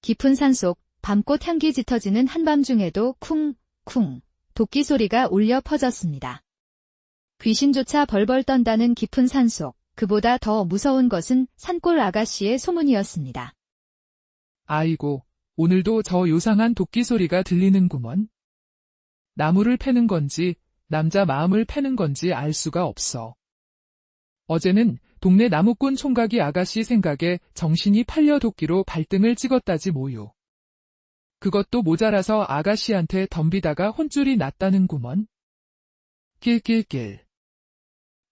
깊은 산속 밤꽃 향기 짙어지는 한밤중에도 쿵쿵 도끼 소리가 울려 퍼졌습니다. 귀신조차 벌벌 떤다는 깊은 산속, 그보다 더 무서운 것은 산골 아가씨의 소문이었습니다. 아이고, 오늘도 저 요상한 도끼 소리가 들리는구먼. 나무를 패는 건지 남자 마음을 패는 건지 알 수가 없어. 어제는 동네 나무꾼 총각이 아가씨 생각에 정신이 팔려 도끼로 발등을 찍었다지 뭐요. 그것도 모자라서 아가씨한테 덤비다가 혼쭐이 났다는구먼. 낄낄낄.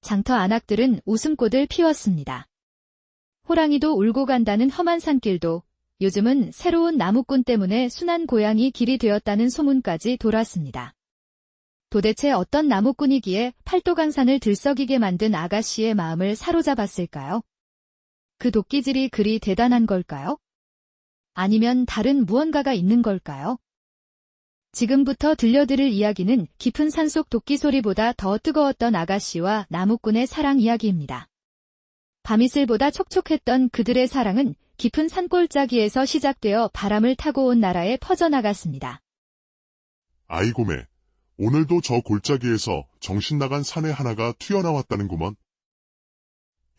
장터 안악들은 웃음꽃을 피웠습니다. 호랑이도 울고 간다는 험한 산길도 요즘은 새로운 나무꾼 때문에 순한 고향이 길이 되었다는 소문까지 돌았습니다. 도대체 어떤 나무꾼이기에 팔도강산을 들썩이게 만든 아가씨의 마음을 사로잡았을까요? 그 도끼질이 그리 대단한 걸까요? 아니면 다른 무언가가 있는 걸까요? 지금부터 들려드릴 이야기는 깊은 산속 도끼 소리보다 더 뜨거웠던 아가씨와 나무꾼의 사랑 이야기입니다. 밤이슬보다 촉촉했던 그들의 사랑은 깊은 산골짜기에서 시작되어 바람을 타고 온 나라에 퍼져나갔습니다. 아이고매, 오늘도 저 골짜기에서 정신 나간 사내 하나가 튀어나왔다는구먼.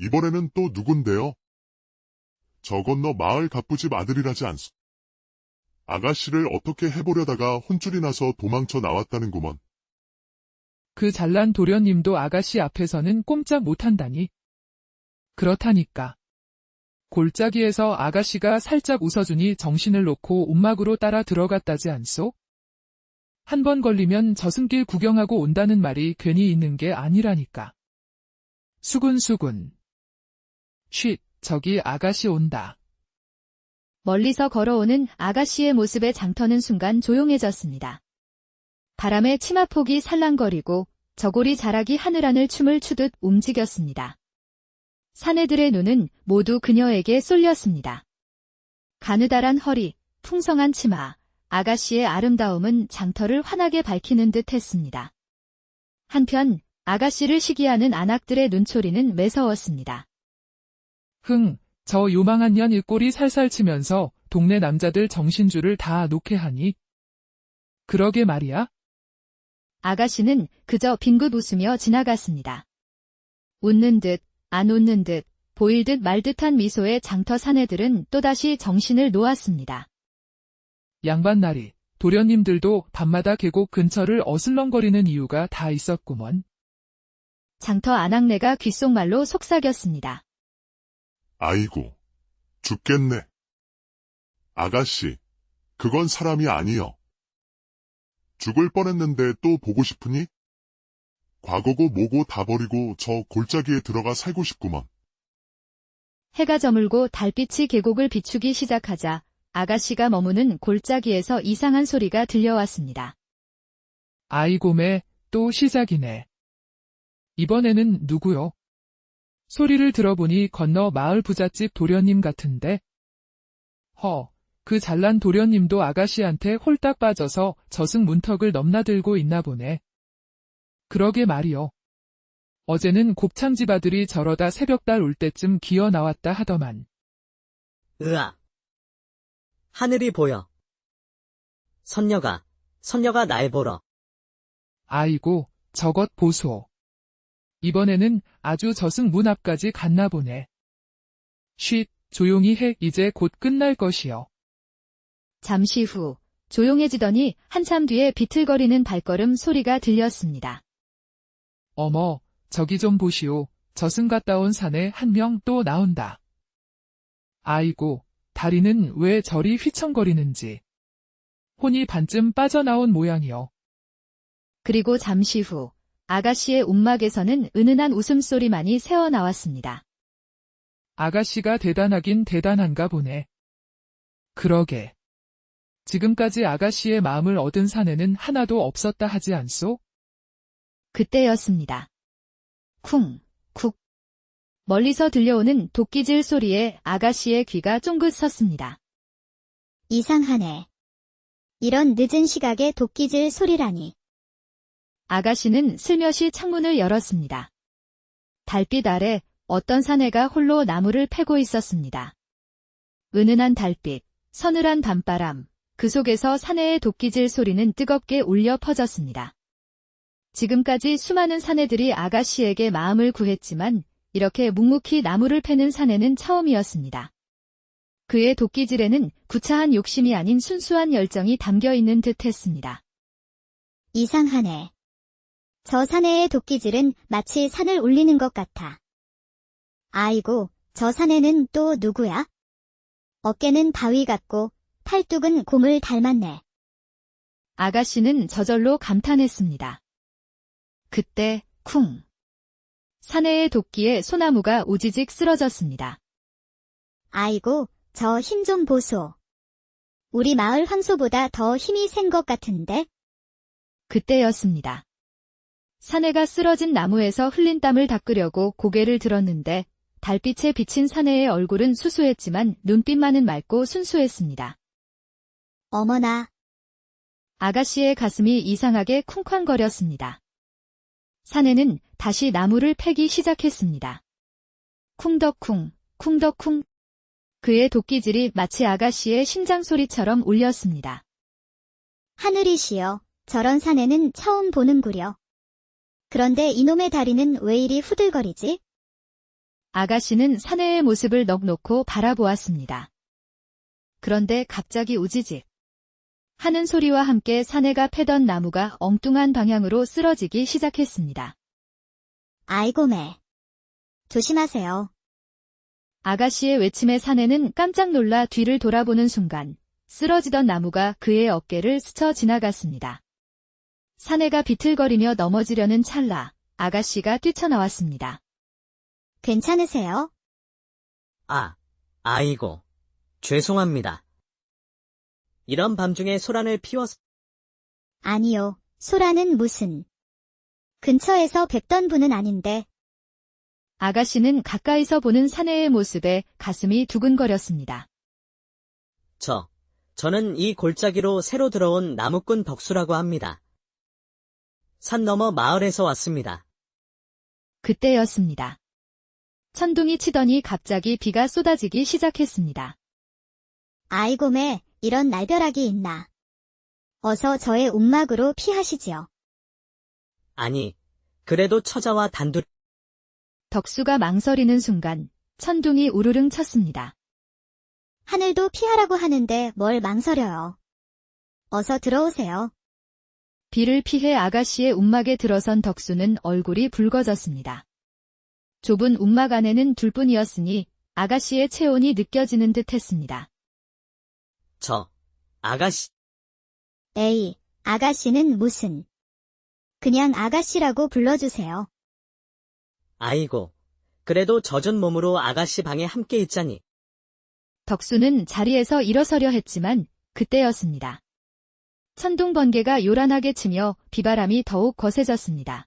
이번에는 또 누군데요? 저 건너 마을 갑부집 아들이라지 않소. 아가씨를 어떻게 해보려다가 혼쭐이 나서 도망쳐 나왔다는구먼. 그 잘난 도련님도 아가씨 앞에서는 꼼짝 못한다니. 그렇다니까. 골짜기에서 아가씨가 살짝 웃어주니 정신을 놓고 움막으로 따라 들어갔다지 않소? 한 번 걸리면 저승길 구경하고 온다는 말이 괜히 있는 게 아니라니까. 수근수근. 쉿, 저기 아가씨 온다. 멀리서 걸어오는 아가씨의 모습에 장터는 순간 조용해졌습니다. 바람에 치마폭이 살랑거리고 저고리 자락이 하늘하늘 춤을 추듯 움직였습니다. 사내들의 눈은 모두 그녀에게 쏠렸습니다. 가느다란 허리, 풍성한 치마, 아가씨의 아름다움은 장터를 환하게 밝히는 듯 했습니다. 한편 아가씨를 시기하는 안악들의 눈초리는 매서웠습니다. 저 요망한 년 일꼴이 살살 치면서 동네 남자들 정신줄을 다 놓게 하니. 그러게 말이야. 아가씨는 그저 빙긋 웃으며 지나갔습니다. 웃는 듯, 안 웃는 듯, 보일 듯 말 듯한 미소의 장터 사내들은 또다시 정신을 놓았습니다. 양반나리, 도련님들도 밤마다 계곡 근처를 어슬렁거리는 이유가 다 있었구먼. 장터 안악내가 귓속말로 속삭였습니다. 아이고, 죽겠네. 아가씨, 그건 사람이 아니여. 죽을 뻔했는데 또 보고 싶으니? 과거고 뭐고 다 버리고 저 골짜기에 들어가 살고 싶구먼. 해가 저물고 달빛이 계곡을 비추기 시작하자 아가씨가 머무는 골짜기에서 이상한 소리가 들려왔습니다. 아이고매, 또 시작이네. 이번에는 누구요? 소리를 들어보니 건너 마을 부잣집 도련님 같은데. 그 잘난 도련님도 아가씨한테 홀딱 빠져서 저승 문턱을 넘나들고 있나 보네. 그러게 말이요. 어제는 곱창집 아들이 저러다 새벽달 올 때쯤 기어 나왔다 하더만. 으아. 하늘이 보여. 선녀가 날 보러. 아이고, 저것 보소. 이번에는 아주 저승 문 앞까지 갔나 보네. 쉿, 조용히 해, 이제 곧 끝날 것이여. 잠시 후 조용해지더니 한참 뒤에 비틀거리는 발걸음 소리가 들렸습니다. 어머, 저기 좀 보시오. 저승 갔다 온 사내 한 명 또 나온다. 아이고, 다리는 왜 저리 휘청거리는지. 혼이 반쯤 빠져나온 모양이여. 그리고 잠시 후 아가씨의 움막에서는 은은한 웃음소리만이 새어나왔습니다. 아가씨가 대단하긴 대단한가 보네. 그러게. 지금까지 아가씨의 마음을 얻은 사내는 하나도 없었다 하지 않소? 그때였습니다. 쿵, 쿡. 멀리서 들려오는 도끼질 소리에 아가씨의 귀가 쫑긋 섰습니다. 이상하네. 이런 늦은 시각에 도끼질 소리라니. 아가씨는 슬며시 창문을 열었습니다. 달빛 아래 어떤 사내가 홀로 나무를 패고 있었습니다. 은은한 달빛, 서늘한 밤바람, 그 속에서 사내의 도끼질 소리는 뜨겁게 울려 퍼졌습니다. 지금까지 수많은 사내들이 아가씨에게 마음을 구했지만 이렇게 묵묵히 나무를 패는 사내는 처음이었습니다. 그의 도끼질에는 구차한 욕심이 아닌 순수한 열정이 담겨 있는 듯 했습니다. 이상하네. 저 사내의 도끼질은 마치 산을 울리는 것 같아. 아이고, 저 사내는 또 누구야? 어깨는 바위 같고 팔뚝은 곰을 닮았네. 아가씨는 저절로 감탄했습니다. 그때 쿵! 사내의 도끼에 소나무가 우지직 쓰러졌습니다. 아이고, 저 힘 좀 보소. 우리 마을 황소보다 더 힘이 센 것 같은데? 그때였습니다. 사내가 쓰러진 나무에서 흘린 땀을 닦으려고 고개를 들었는데 달빛에 비친 사내의 얼굴은 수수했지만 눈빛만은 맑고 순수했습니다. 어머나, 아가씨의 가슴이 이상하게 쿵쾅거렸습니다. 사내는 다시 나무를 패기 시작했습니다. 쿵덕쿵, 쿵덕쿵. 그의 도끼질이 마치 아가씨의 심장 소리처럼 울렸습니다. 하늘이시여, 저런 사내는 처음 보는구려. 그런데 이놈의 다리는 왜 이리 후들거리지? 아가씨는 사내의 모습을 넋 놓고 바라보았습니다. 그런데 갑자기 우지직 하는 소리와 함께 사내가 패던 나무가 엉뚱한 방향으로 쓰러지기 시작했습니다. 아이고매. 조심하세요. 아가씨의 외침에 사내는 깜짝 놀라 뒤를 돌아보는 순간 쓰러지던 나무가 그의 어깨를 스쳐 지나갔습니다. 사내가 비틀거리며 넘어지려는 찰나 아가씨가 뛰쳐나왔습니다. 괜찮으세요? 아이고. 죄송합니다. 이런 밤중에 소란을 피워서 아니요, 소라는 무슨. 근처에서 뵙던 분은 아닌데. 아가씨는 가까이서 보는 사내의 모습에 가슴이 두근거렸습니다. 저는 이 골짜기로 새로 들어온 나무꾼 덕수라고 합니다. 산 너머 마을에서 왔습니다. 그때였습니다. 천둥이 치더니 갑자기 비가 쏟아지기 시작했습니다. 아이고매, 이런 날벼락이 있나. 어서 저의 움막으로 피하시지요. 아니, 그래도 처자와 단둘 덕수가 망설이는 순간 천둥이 우르릉 쳤습니다. 하늘도 피하라고 하는데 뭘 망설여요. 어서 들어오세요. 비를 피해 아가씨의 움막에 들어선 덕수는 얼굴이 붉어졌습니다. 좁은 움막 안에는 둘뿐이었으니 아가씨의 체온이 느껴지는 듯 했습니다. 아가씨, 에이, 아가씨는 무슨. 그냥 아가씨라고 불러주세요. 아이고, 그래도 젖은 몸으로 아가씨 방에 함께 있자니. 덕수는 자리에서 일어서려 했지만 그때였습니다. 천둥 번개가 요란하게 치며 비바람이 더욱 거세졌습니다.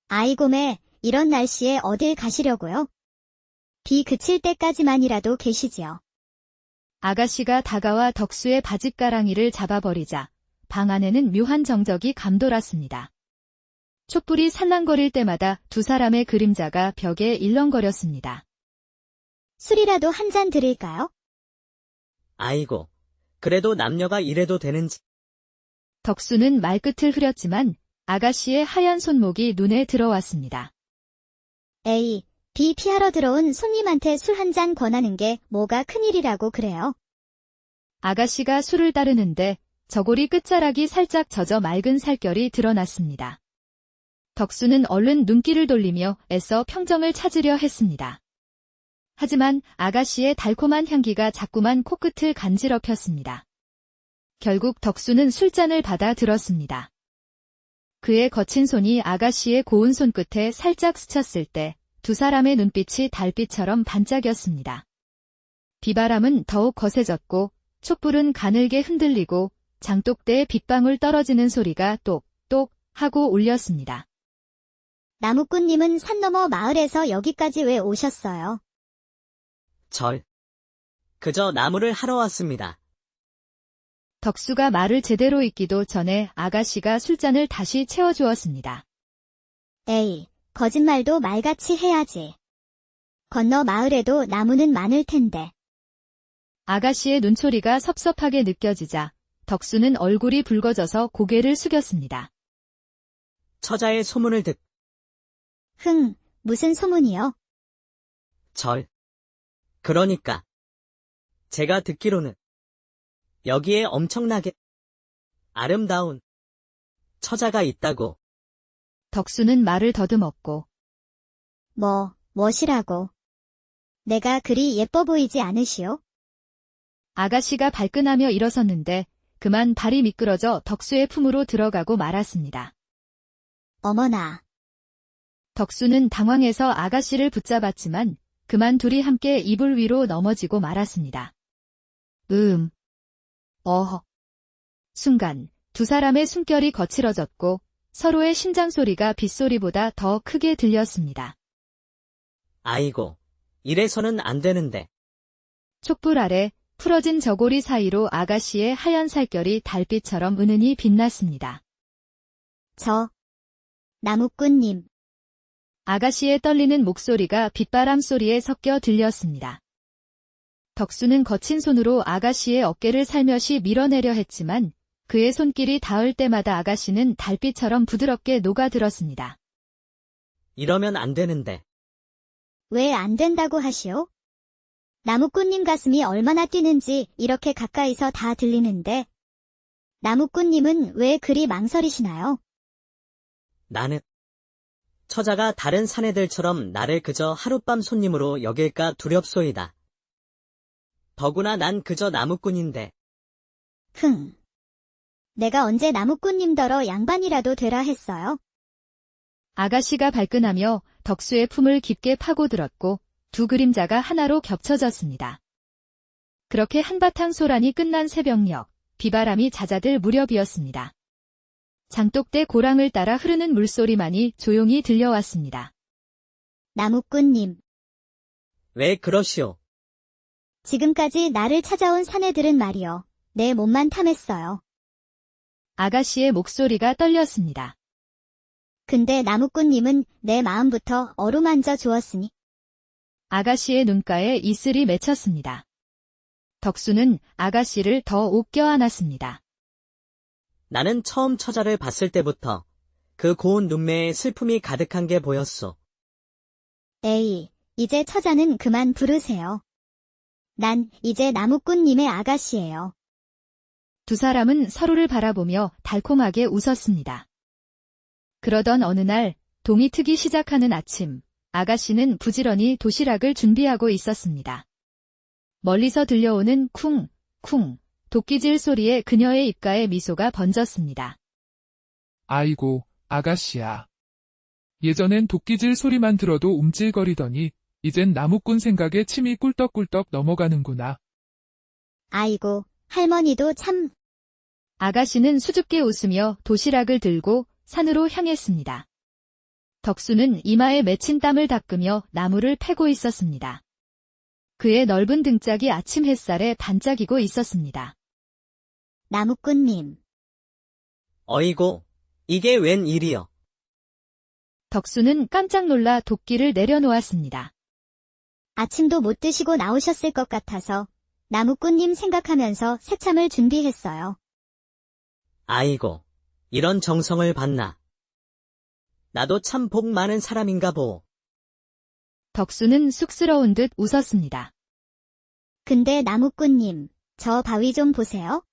아이고매, 이런 날씨에 어딜 가시려고요? 비 그칠 때까지만이라도 계시지요. 아가씨가 다가와 덕수의 바짓가랑이를 잡아버리자 방 안에는 묘한 정적이 감돌았습니다. 촛불이 살랑거릴 때마다 두 사람의 그림자가 벽에 일렁거렸습니다. 술이라도 한 잔 드릴까요? 아이고, 그래도 남녀가 이래도 되는지. 덕수는 말끝을 흐렸지만 아가씨의 하얀 손목이 눈에 들어왔습니다. 에이, 비 피하러 들어온 손님한테 술 한 잔 권하는 게 뭐가 큰일이라고 그래요? 아가씨가 술을 따르는데 저고리 끝자락이 살짝 젖어 맑은 살결이 드러났습니다. 덕수는 얼른 눈길을 돌리며 애써 평정을 찾으려 했습니다. 하지만 아가씨의 달콤한 향기가 자꾸만 코끝을 간지럽혔습니다. 결국 덕수는 술잔을 받아 들었습니다. 그의 거친 손이 아가씨의 고운 손끝에 살짝 스쳤을 때 두 사람의 눈빛이 달빛처럼 반짝였습니다. 비바람은 더욱 거세졌고 촛불은 가늘게 흔들리고 장독대에 빗방울 떨어지는 소리가 똑똑 하고 울렸습니다. 나무꾼님은 산 너머 마을에서 여기까지 왜 오셨어요? 그저 나무를 하러 왔습니다. 덕수가 말을 제대로 잇기도 전에 아가씨가 술잔을 다시 채워주었습니다. 에이, 거짓말도 말같이 해야지. 건너 마을에도 나무는 많을 텐데. 아가씨의 눈초리가 섭섭하게 느껴지자 덕수는 얼굴이 붉어져서 고개를 숙였습니다. 처자의 소문을 무슨 소문이요? 그러니까. 제가 듣기로는 여기에 엄청나게 아름다운 처자가 있다고. 덕수는 말을 더듬었고 뭐시라고? 내가 그리 예뻐 보이지 않으시오? 아가씨가 발끈하며 일어섰는데 그만 발이 미끄러져 덕수의 품으로 들어가고 말았습니다. 어머나, 덕수는 당황해서 아가씨를 붙잡았지만 그만 둘이 함께 이불 위로 넘어지고 말았습니다. 순간 두 사람의 숨결이 거칠어졌고 서로의 심장 소리가 빗소리보다 더 크게 들렸습니다. 아이고, 이래서는 안 되는데. 촛불 아래 풀어진 저고리 사이로 아가씨의 하얀 살결이 달빛처럼 은은히 빛났습니다. 나무꾼님. 아가씨의 떨리는 목소리가 빗바람 소리에 섞여 들렸습니다. 덕수는 거친 손으로 아가씨의 어깨를 살며시 밀어내려 했지만 그의 손길이 닿을 때마다 아가씨는 달빛처럼 부드럽게 녹아들었습니다. 이러면 안 되는데. 왜 안 된다고 하시오? 나무꾼님 가슴이 얼마나 뛰는지 이렇게 가까이서 다 들리는데 나무꾼님은 왜 그리 망설이시나요? 나는 처자가 다른 사내들처럼 나를 그저 하룻밤 손님으로 여길까 두렵소이다. 더구나 난 그저 나무꾼인데. 내가 언제 나무꾼님더러 양반이라도 되라 했어요? 아가씨가 발끈하며 덕수의 품을 깊게 파고들었고 두 그림자가 하나로 겹쳐졌습니다. 그렇게 한바탕 소란이 끝난 새벽녘, 비바람이 잦아들 무렵이었습니다. 장독대 고랑을 따라 흐르는 물소리만이 조용히 들려왔습니다. 나무꾼님, 왜 그러시오? 지금까지 나를 찾아온 사내들은 말이요. 내 몸만 탐했어요. 아가씨의 목소리가 떨렸습니다. 근데 나무꾼님은 내 마음부터 어루만져 주었으니. 아가씨의 눈가에 이슬이 맺혔습니다. 덕수는 아가씨를 더 껴안았습니다. 나는 처음 처자를 봤을 때부터 그 고운 눈매에 슬픔이 가득한 게 보였소. 에이, 이제 처자는 그만 부르세요. 난 이제 나무꾼님의 아가씨예요. 두 사람은 서로를 바라보며 달콤하게 웃었습니다. 그러던 어느 날, 동이 트기 시작하는 아침, 아가씨는 부지런히 도시락을 준비하고 있었습니다. 멀리서 들려오는 쿵쿵 도끼질 소리에 그녀의 입가에 미소가 번졌습니다. 아이고, 아가씨야. 예전엔 도끼질 소리만 들어도 움찔거리더니 이젠 나무꾼 생각에 침이 꿀떡꿀떡 넘어가는구나. 아이고, 할머니도 참. 아가씨는 수줍게 웃으며 도시락을 들고 산으로 향했습니다. 덕수는 이마에 맺힌 땀을 닦으며 나무를 패고 있었습니다. 그의 넓은 등짝이 아침 햇살에 반짝이고 있었습니다. 나무꾼님. 어이고, 이게 웬 일이여? 덕수는 깜짝 놀라 도끼를 내려놓았습니다. 아침도 못 드시고 나오셨을 것 같아서 나무꾼님 생각하면서 새참을 준비했어요. 아이고, 이런 정성을 받나. 나도 참 복 많은 사람인가 보. 덕수는 쑥스러운 듯 웃었습니다. 근데 나무꾼님, 저 바위 좀 보세요.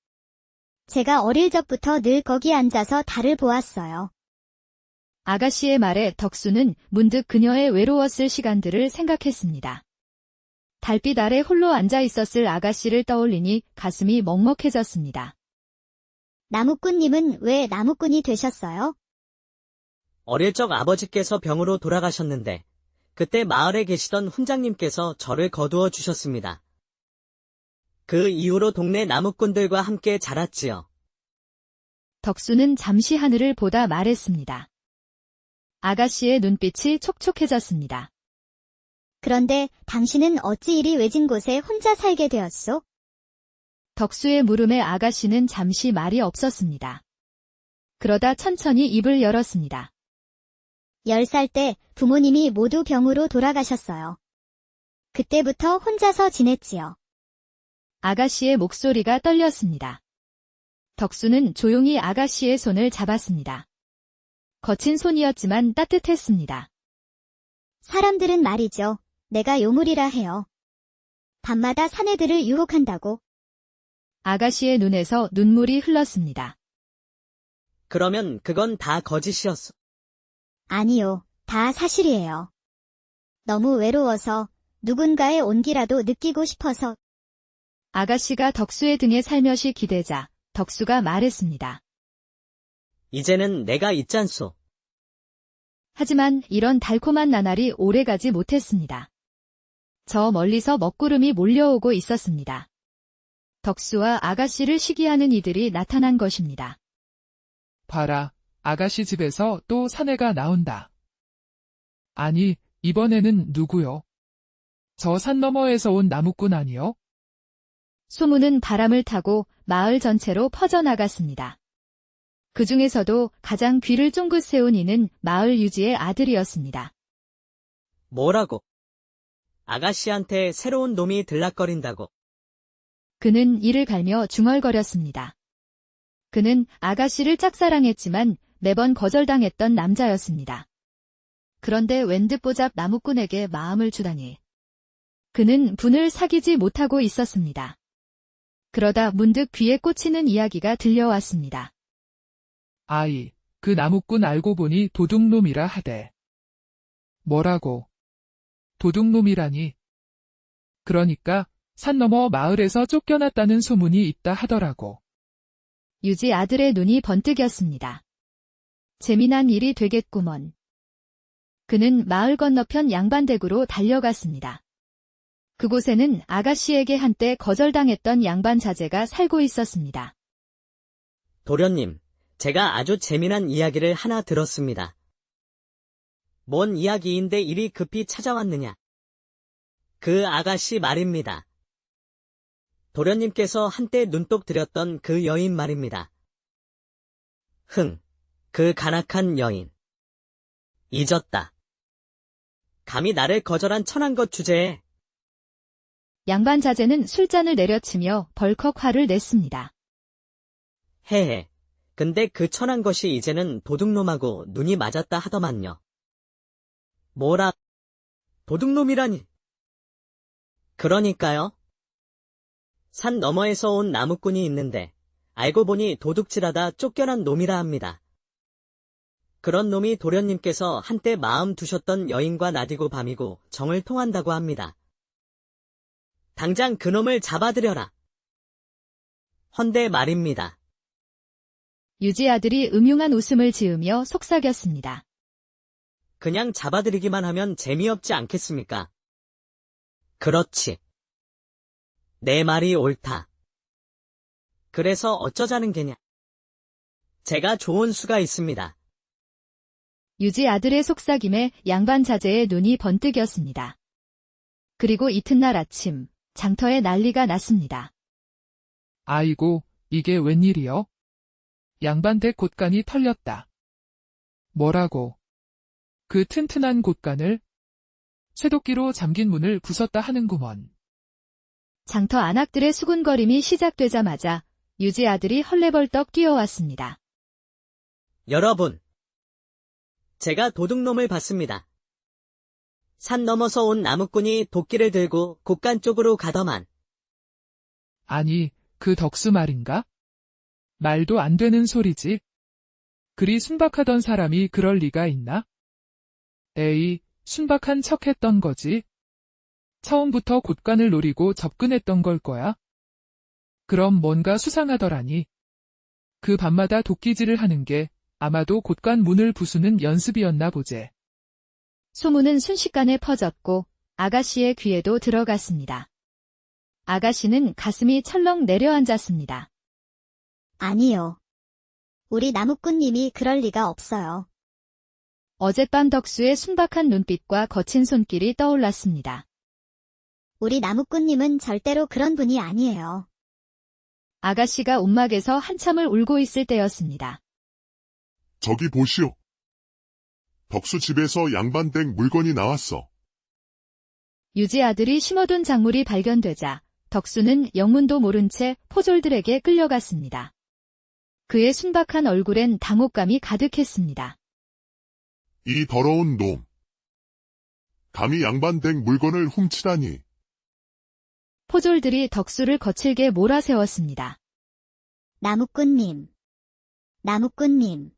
제가 어릴 적부터 늘 거기 앉아서 달을 보았어요. 아가씨의 말에 덕수는 문득 그녀의 외로웠을 시간들을 생각했습니다. 달빛 아래 홀로 앉아 있었을 아가씨를 떠올리니 가슴이 먹먹해졌습니다. 나무꾼님은 왜 나무꾼이 되셨어요? 어릴 적 아버지께서 병으로 돌아가셨는데 그때 마을에 계시던 훈장님께서 저를 거두어 주셨습니다. 그 이후로 동네 나무꾼들과 함께 자랐지요. 덕수는 잠시 하늘을 보다 말했습니다. 아가씨의 눈빛이 촉촉해졌습니다. 그런데 당신은 어찌 이리 외진 곳에 혼자 살게 되었소? 덕수의 물음에 아가씨는 잠시 말이 없었습니다. 그러다 천천히 입을 열었습니다. 10살 때 부모님이 모두 병으로 돌아가셨어요. 그때부터 혼자서 지냈지요. 아가씨의 목소리가 떨렸습니다. 덕수는 조용히 아가씨의 손을 잡았습니다. 거친 손이었지만 따뜻했습니다. 사람들은 말이죠. 내가 요물이라 해요. 밤마다 사내들을 유혹한다고. 아가씨의 눈에서 눈물이 흘렀습니다. 그러면 그건 다 거짓이었어. 아니요, 다 사실이에요. 너무 외로워서 누군가의 온기라도 느끼고 싶어서. 아가씨가 덕수의 등에 살며시 기대자 덕수가 말했습니다. 이제는 내가 있잖소. 하지만 이런 달콤한 나날이 오래가지 못했습니다. 저 멀리서 먹구름이 몰려오고 있었습니다. 덕수와 아가씨를 시기하는 이들이 나타난 것입니다. 봐라, 아가씨 집에서 또 사내가 나온다. 아니, 이번에는 누구요? 저 산 너머에서 온 나무꾼 아니요? 소문은 바람을 타고 마을 전체로 퍼져나갔습니다. 그 중에서도 가장 귀를 쫑긋 세운 이는 마을 유지의 아들이었습니다. 뭐라고? 아가씨한테 새로운 놈이 들락거린다고. 그는 이를 갈며 중얼거렸습니다. 그는 아가씨를 짝사랑했지만 매번 거절당했던 남자였습니다. 그런데 웬듯보잡 나무꾼에게 마음을 주다니. 그는 분을 사귀지 못하고 있었습니다. 그러다 문득 귀에 꽂히는 이야기가 들려왔습니다. 아이, 그 나무꾼 알고 보니 도둑놈이라 하대. 뭐라고? 도둑놈이라니? 그러니까 산 너머 마을에서 쫓겨났다는 소문이 있다 하더라고. 유지 아들의 눈이 번뜩였습니다. 재미난 일이 되겠구먼. 그는 마을 건너편 양반댁으로 달려갔습니다. 그곳에는 아가씨에게 한때 거절당했던 양반 자제가 살고 있었습니다. 도련님, 제가 아주 재미난 이야기를 하나 들었습니다. 뭔 이야기인데 이리 급히 찾아왔느냐? 그 아가씨 말입니다. 도련님께서 한때 눈독 들였던 그 여인 말입니다. 그 간악한 여인. 잊었다. 감히 나를 거절한 천한 것 주제에. 양반 자제는 술잔을 내려치며 벌컥 화를 냈습니다. 헤헤. 근데 그 천한 것이 이제는 도둑놈하고 눈이 맞았다 하더만요. 뭐라? 도둑놈이라니. 그러니까요. 산 너머에서 온 나무꾼이 있는데 알고 보니 도둑질하다 쫓겨난 놈이라 합니다. 그런 놈이 도련님께서 한때 마음 두셨던 여인과 낮이고 밤이고 정을 통한다고 합니다. 당장 그놈을 잡아들여라. 헌데 말입니다. 유지 아들이 음흉한 웃음을 지으며 속삭였습니다. 그냥 잡아들이기만 하면 재미없지 않겠습니까? 그렇지. 내 말이 옳다. 그래서 어쩌자는 게냐? 제가 좋은 수가 있습니다. 유지 아들의 속삭임에 양반 자제의 눈이 번뜩였습니다. 그리고 이튿날 아침, 장터에 난리가 났습니다. 아이고, 이게 웬일이요? 양반댁 곳간이 털렸다. 뭐라고? 그 튼튼한 곳간을 쇠도끼로 잠긴 문을 부쉈다 하는구먼. 장터 안악들의 수군거림이 시작되자마자 유지 아들이 헐레벌떡 뛰어왔습니다. 여러분, 제가 도둑놈을 봤습니다. 산 넘어서 온 나무꾼이 도끼를 들고 곳간 쪽으로 가더만. 아니, 그 덕수 말인가? 말도 안 되는 소리지. 그리 순박하던 사람이 그럴 리가 있나? 에이, 순박한 척했던 거지. 처음부터 곳간을 노리고 접근했던 걸 거야. 그럼 뭔가 수상하더라니. 그 밤마다 도끼질을 하는 게 아마도 곳간 문을 부수는 연습이었나 보제. 소문은 순식간에 퍼졌고 아가씨의 귀에도 들어갔습니다. 아가씨는 가슴이 철렁 내려앉았습니다. 아니요. 우리 나무꾼님이 그럴 리가 없어요. 어젯밤 덕수의 순박한 눈빛과 거친 손길이 떠올랐습니다. 우리 나무꾼님은 절대로 그런 분이 아니에요. 아가씨가 움막에서 한참을 울고 있을 때였습니다. 저기 보시오. 덕수 집에서 양반댁 물건이 나왔어. 유지 아들이 심어둔 작물이 발견되자 덕수는 영문도 모른 채 포졸들에게 끌려갔습니다. 그의 순박한 얼굴엔 당혹감이 가득했습니다. 이 더러운 놈. 감히 양반댁 물건을 훔치다니. 포졸들이 덕수를 거칠게 몰아세웠습니다. 나무꾼님. 나무꾼님.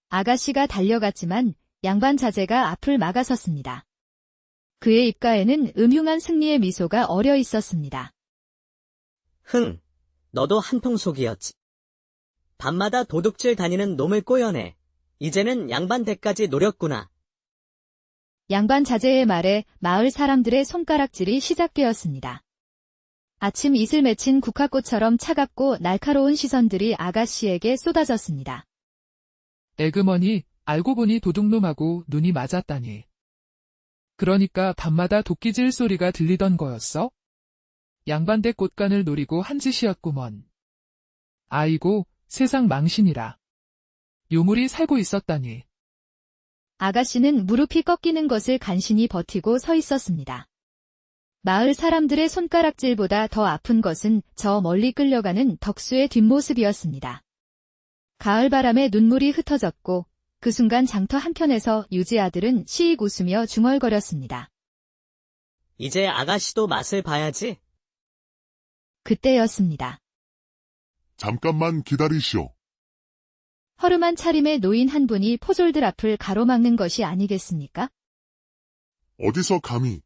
아가씨가 달려갔지만 양반 자제가 앞을 막아섰습니다. 그의 입가에는 음흉한 승리의 미소가 어려 있었습니다. 흥, 너도 한통속이었지. 밤마다 도둑질 다니는 놈을 꼬여내. 이제는 양반댁까지 노렸구나. 양반 자제의 말에 마을 사람들의 손가락질이 시작되었습니다. 아침 이슬 맺힌 국화꽃처럼 차갑고 날카로운 시선들이 아가씨에게 쏟아졌습니다. 에그머니, 알고 보니 도둑놈하고 눈이 맞았다니. 그러니까 밤마다 도끼질 소리가 들리던 거였어? 양반댁 꽃간을 노리고 한 짓이었구먼. 아이고, 세상 망신이라. 요물이 살고 있었다니. 아가씨는 무릎이 꺾이는 것을 간신히 버티고 서 있었습니다. 마을 사람들의 손가락질보다 더 아픈 것은 저 멀리 끌려가는 덕수의 뒷모습이었습니다. 가을바람에 눈물이 흩어졌고 그 순간 장터 한켠에서 유지 아들은 시익 웃으며 중얼거렸습니다. 이제 아가씨도 맛을 봐야지. 그때였습니다. 잠깐만 기다리시오. 허름한 차림의 노인 한 분이 포졸들 앞을 가로막는 것이 아니겠습니까? 어디서 감히.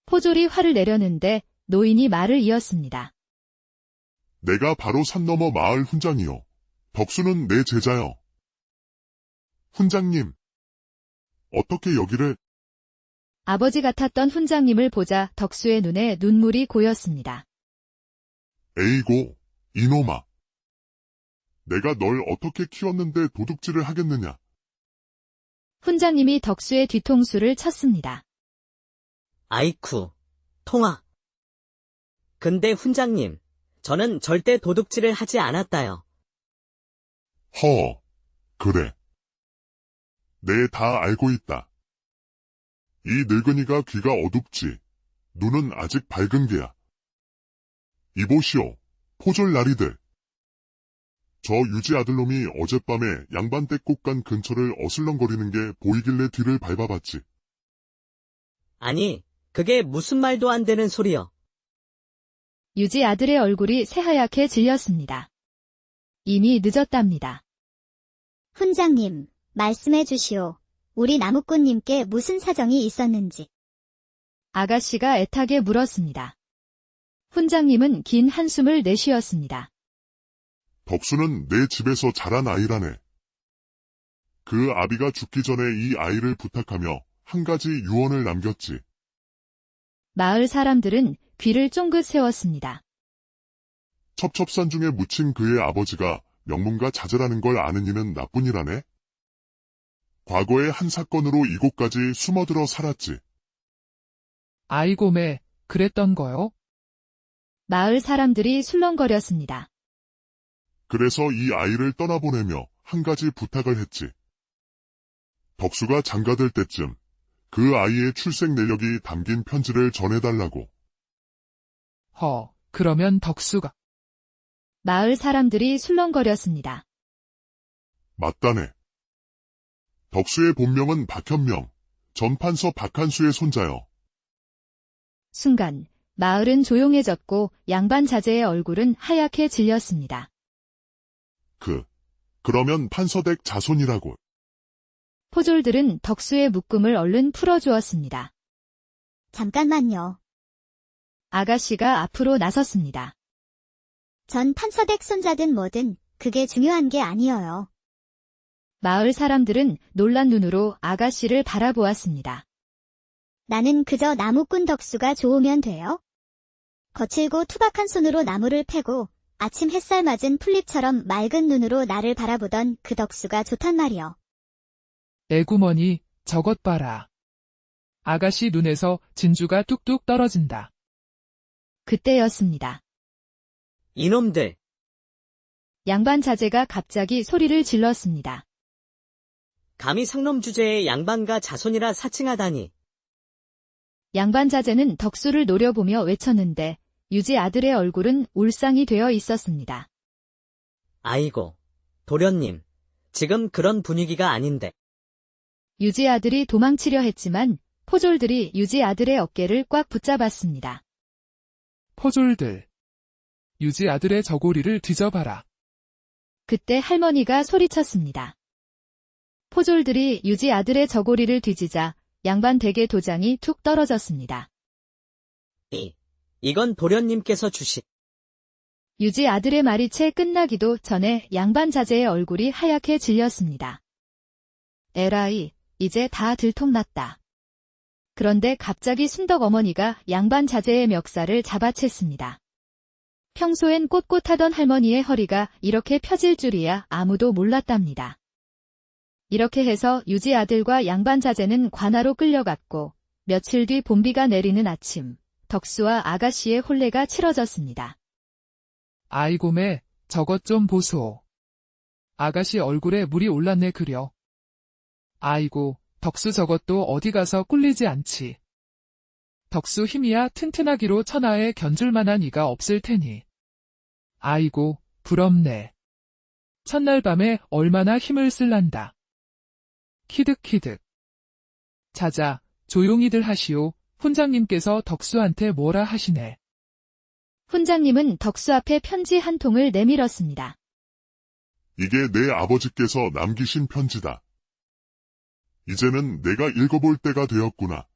포졸이 화를 내려는데 노인이 말을 이었습니다. 내가 바로 산 너머 마을 훈장이요. 덕수는 내 제자요. 훈장님. 어떻게 여기를. 아버지 같았던 훈장님을 보자 덕수의 눈에 눈물이 고였습니다. 에이고, 이놈아. 내가 널 어떻게 키웠는데 도둑질을 하겠느냐. 훈장님이 덕수의 뒤통수를 쳤습니다. 아이쿠, 통화. 근데 훈장님, 저는 절대 도둑질을 하지 않았다요. 허, 그래. 내 다 알고 있다. 이 늙은이가 귀가 어둡지. 눈은 아직 밝은 게야. 이보시오, 포졸 나리들. 저 유지 아들놈이 어젯밤에 양반댁 꽃간 근처를 어슬렁거리는 게 보이길래 뒤를 밟아봤지. 아니, 그게 무슨 말도 안 되는 소리여. 유지 아들의 얼굴이 새하얗게 질렸습니다. 이미 늦었답니다. 훈장님, 말씀해 주시오. 우리 나무꾼님께 무슨 사정이 있었는지. 아가씨가 애타게 물었습니다. 훈장님은 긴 한숨을 내쉬었습니다. 덕수는 내 집에서 자란 아이라네. 그 아비가 죽기 전에 이 아이를 부탁하며 한 가지 유언을 남겼지. 마을 사람들은 귀를 쫑긋 세웠습니다. 첩첩산중에 묻힌 그의 아버지가 명문가 자제라는 걸 아는 이는 나뿐이라네. 과거의 한 사건으로 이곳까지 숨어들어 살았지. 아이고매, 그랬던 거요? 마을 사람들이 술렁거렸습니다. 그래서 이 아이를 떠나보내며 한 가지 부탁을 했지. 덕수가 장가들 때쯤 그 아이의 출생 내력이 담긴 편지를 전해달라고. 그러면 덕수가. 마을 사람들이 술렁거렸습니다. 맞다네. 덕수의 본명은 박현명, 전판서 박한수의 손자요. 순간 마을은 조용해졌고 양반 자제의 얼굴은 하얗게 질렸습니다. 그러면 판서댁 자손이라고. 포졸들은 덕수의 묶음을 얼른 풀어주었습니다. 잠깐만요. 아가씨가 앞으로 나섰습니다. 전 판서댁 손자든 뭐든 그게 중요한 게 아니어요. 마을 사람들은 놀란 눈으로 아가씨를 바라보았습니다. 나는 그저 나무꾼 덕수가 좋으면 돼요. 거칠고 투박한 손으로 나무를 패고 아침 햇살 맞은 풀잎처럼 맑은 눈으로 나를 바라보던 그 덕수가 좋단 말이요. 애구머니, 저것 봐라. 아가씨 눈에서 진주가 뚝뚝 떨어진다. 그때였습니다. 이놈들, 양반 자제가 갑자기 소리를 질렀습니다. 감히 상놈 주제에 양반가 자손이라 사칭하다니. 양반 자제는 덕수를 노려보며 외쳤는데 유지 아들의 얼굴은 울상이 되어 있었습니다. 아이고, 도련님. 지금 그런 분위기가 아닌데. 유지 아들이 도망치려 했지만 포졸들이 유지 아들의 어깨를 꽉 붙잡았습니다. 포졸들. 유지 아들의 저고리를 뒤져봐라. 그때 할머니가 소리쳤습니다. 포졸들이 유지 아들의 저고리를 뒤지자 양반 댁의 도장이 툭 떨어졌습니다. 이건 도련님께서 주신. 유지 아들의 말이 채 끝나기도 전에 양반 자제의 얼굴이 하얗게 질렸습니다. 에라이, 이제 다 들통났다. 그런데 갑자기 순덕 어머니가 양반 자제의 멱살을 잡아챘습니다. 평소엔 꼿꼿하던 할머니의 허리가 이렇게 펴질 줄이야 아무도 몰랐답니다. 이렇게 해서 유지 아들과 양반 자제는 관아로 끌려갔고 며칠 뒤 봄비가 내리는 아침, 덕수와 아가씨의 혼례가 치러졌습니다. 아이고매, 저것 좀 보소. 아가씨 얼굴에 물이 올랐네 그려. 아이고, 덕수 저것도 어디 가서 꿀리지 않지. 덕수 힘이야 튼튼하기로 천하에 견줄만한 이가 없을 테니. 아이고, 부럽네. 첫날 밤에 얼마나 힘을 쓸란다. 키득키득. 자자, 조용히들 하시오. 훈장님께서 덕수한테 뭐라 하시네. 훈장님은 덕수 앞에 편지 한 통을 내밀었습니다. 이게 내 아버지께서 남기신 편지다. 이제는 내가 읽어볼 때가 되었구나.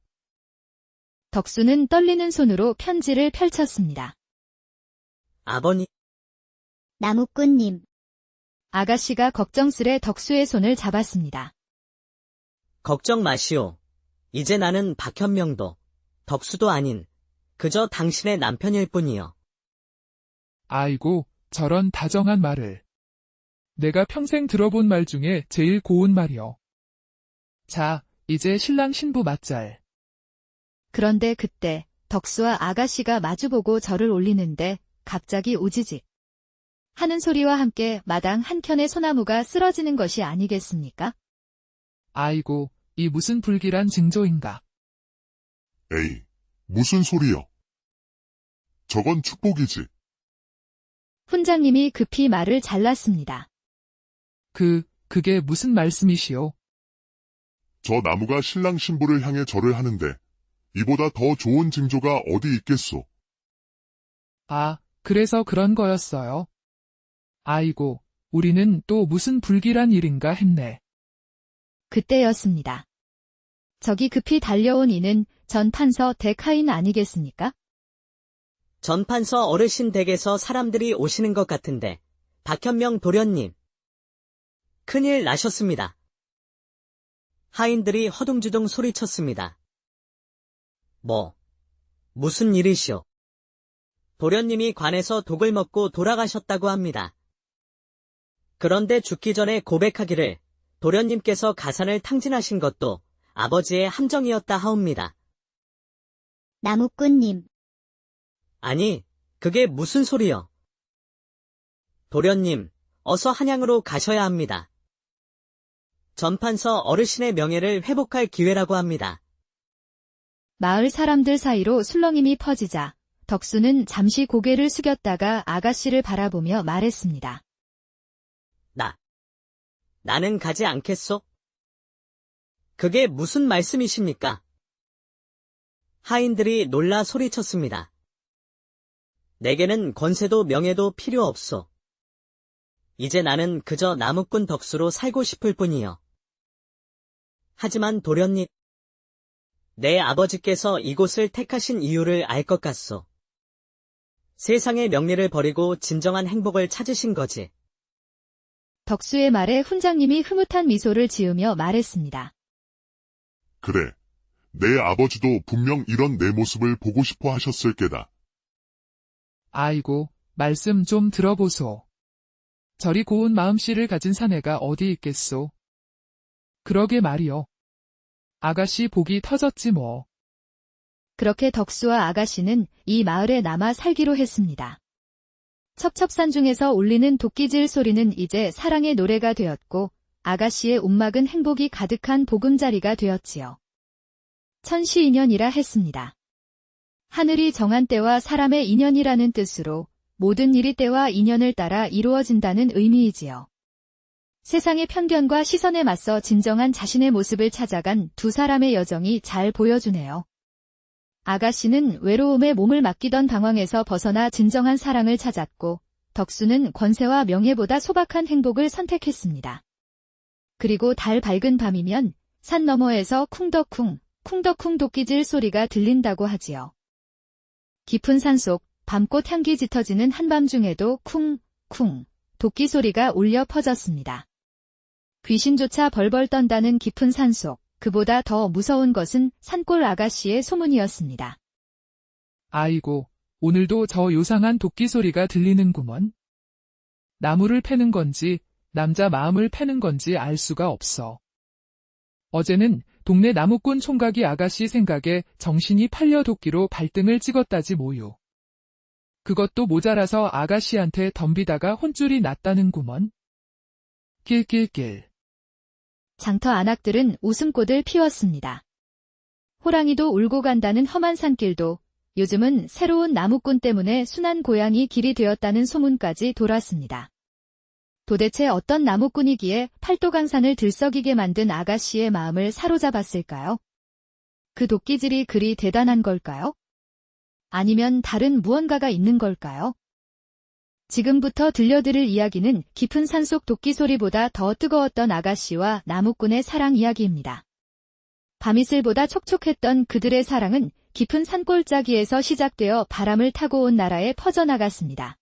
덕수는 떨리는 손으로 편지를 펼쳤습니다. 아버님, 나무꾼님, 아가씨가 걱정스레 덕수의 손을 잡았습니다. 걱정 마시오. 이제 나는 박현명도, 덕수도 아닌, 그저 당신의 남편일 뿐이요. 아이고, 저런 다정한 말을. 내가 평생 들어본 말 중에 제일 고운 말이여. 자, 이제 신랑 신부 맞잘. 그런데 그때 덕수와 아가씨가 마주보고 절을 올리는데 갑자기 우지직 하는 소리와 함께 마당 한켠의 소나무가 쓰러지는 것이 아니겠습니까? 아이고, 이 무슨 불길한 징조인가. 에이, 무슨 소리여. 저건 축복이지. 훈장님이 급히 말을 잘랐습니다. 그게 무슨 말씀이시오? 저 나무가 신랑 신부를 향해 절을 하는데 이보다 더 좋은 징조가 어디 있겠소. 아, 그래서 그런 거였어요. 아이고, 우리는 또 무슨 불길한 일인가 했네. 그때였습니다. 저기 급히 달려온 이는 전 판서 데카인 아니겠습니까? 전판서 어르신 댁에서 사람들이 오시는 것 같은데, 박현명 도련님. 큰일 나셨습니다. 하인들이 허둥지둥 소리쳤습니다. 무슨 일이시오? 도련님이 관에서 독을 먹고 돌아가셨다고 합니다. 그런데 죽기 전에 고백하기를 도련님께서 가산을 탕진하신 것도 아버지의 함정이었다 하옵니다. 나무꾼님, 아니, 그게 무슨 소리여? 도련님, 어서 한양으로 가셔야 합니다. 전판서 어르신의 명예를 회복할 기회라고 합니다. 마을 사람들 사이로 술렁임이 퍼지자 덕수는 잠시 고개를 숙였다가 아가씨를 바라보며 말했습니다. 나는 가지 않겠소? 그게 무슨 말씀이십니까? 하인들이 놀라 소리쳤습니다. 내게는 권세도 명예도 필요 없소. 이제 나는 그저 나무꾼 덕수로 살고 싶을 뿐이요. 하지만 도련님, 내 아버지께서 이곳을 택하신 이유를 알 것 같소. 세상의 명리를 버리고 진정한 행복을 찾으신 거지. 덕수의 말에 훈장님이 흐뭇한 미소를 지으며 말했습니다. 그래. 내 아버지도 분명 이런 내 모습을 보고 싶어 하셨을 게다. 아이고, 말씀 좀 들어보소. 저리 고운 마음씨를 가진 사내가 어디 있겠소. 그러게 말이요. 아가씨 복이 터졌지 뭐. 그렇게 덕수와 아가씨는 이 마을에 남아 살기로 했습니다. 첩첩산중에서 울리는 도끼질 소리는 이제 사랑의 노래가 되었고 아가씨의 움막은 행복이 가득한 보금자리가 되었지요. 천시인연이라 했습니다. 하늘이 정한 때와 사람의 인연이라는 뜻으로 모든 일이 때와 인연을 따라 이루어진다는 의미이지요. 세상의 편견과 시선에 맞서 진정한 자신의 모습을 찾아간 두 사람의 여정이 잘 보여주네요. 아가씨는 외로움에 몸을 맡기던 방황에서 벗어나 진정한 사랑을 찾았고, 덕수는 권세와 명예보다 소박한 행복을 선택했습니다. 그리고 달 밝은 밤이면 산 너머에서 쿵덕쿵, 쿵덕쿵 도끼질 소리가 들린다고 하지요. 깊은 산속 밤꽃 향기 짙어지는 한밤중에도 쿵, 쿵, 도끼 소리가 울려 퍼졌습니다. 귀신조차 벌벌 떤다는 깊은 산속, 그보다 더 무서운 것은 산골 아가씨의 소문이었습니다. 아이고, 오늘도 저 요상한 도끼 소리가 들리는구먼. 나무를 패는 건지, 남자 마음을 패는 건지 알 수가 없어. 어제는 동네 나무꾼 총각이 아가씨 생각에 정신이 팔려 도끼로 발등을 찍었다지 뭐요. 그것도 모자라서 아가씨한테 덤비다가 혼쭐이 났다는구먼. 낄낄낄. 장터 안악들은 웃음꽃을 피웠습니다. 호랑이도 울고 간다는 험한 산길도 요즘은 새로운 나무꾼 때문에 순한 고향이 길이 되었다는 소문까지 돌았습니다. 도대체 어떤 나무꾼이기에 팔도강산을 들썩이게 만든 아가씨의 마음을 사로잡았을까요? 그 도끼질이 그리 대단한 걸까요? 아니면 다른 무언가가 있는 걸까요? 지금부터 들려드릴 이야기는 깊은 산속 도끼 소리보다 더 뜨거웠던 아가씨와 나무꾼의 사랑 이야기입니다. 밤이슬보다 촉촉했던 그들의 사랑은 깊은 산골짜기에서 시작되어 바람을 타고 온 나라에 퍼져나갔습니다.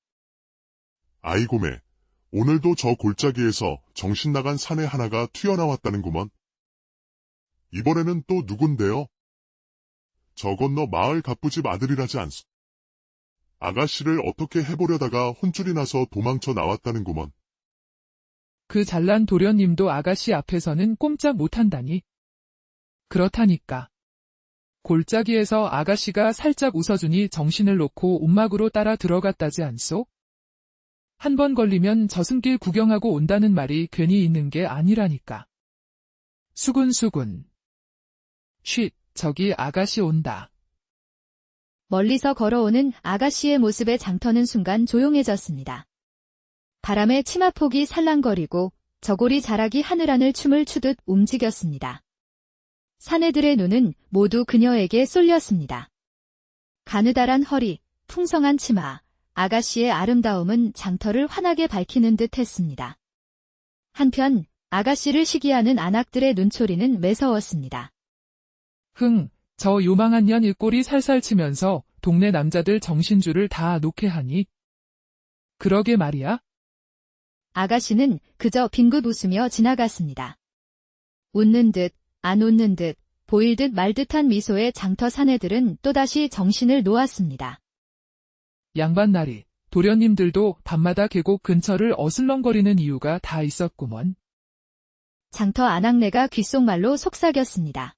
아이고매, 오늘도 저 골짜기에서 정신 나간 사내 하나가 튀어나왔다는구먼. 이번에는 또 누군데요? 저 건너 마을 갑부집 아들이라지 않소. 아가씨를 어떻게 해보려다가 혼쭐이 나서 도망쳐 나왔다는구먼. 그 잘난 도련님도 아가씨 앞에서는 꼼짝 못한다니. 그렇다니까. 골짜기에서 아가씨가 살짝 웃어주니 정신을 놓고 움막으로 따라 들어갔다지 않소? 한 번 걸리면 저승길 구경하고 온다는 말이 괜히 있는 게 아니라니까. 수군수군. 쉿, 저기 아가씨 온다. 멀리서 걸어오는 아가씨의 모습에 장터는 순간 조용해졌습니다. 바람에 치마폭이 살랑거리고 저고리 자락이 하늘하늘 춤을 추듯 움직였습니다. 사내들의 눈은 모두 그녀에게 쏠렸습니다. 가느다란 허리, 풍성한 치마, 아가씨의 아름다움은 장터를 환하게 밝히는 듯 했습니다. 한편 아가씨를 시기하는 안악들의 눈초리는 매서웠습니다. 저 요망한 년 일꼴이 살살 치면서 동네 남자들 정신줄을 다 놓게 하니. 그러게 말이야. 아가씨는 그저 빙긋 웃으며 지나갔습니다. 웃는 듯, 안 웃는 듯, 보일 듯 말 듯한 미소의 장터 사내들은 또다시 정신을 놓았습니다. 양반나리, 도련님들도 밤마다 계곡 근처를 어슬렁거리는 이유가 다 있었구먼. 장터 안악내가 귓속말로 속삭였습니다.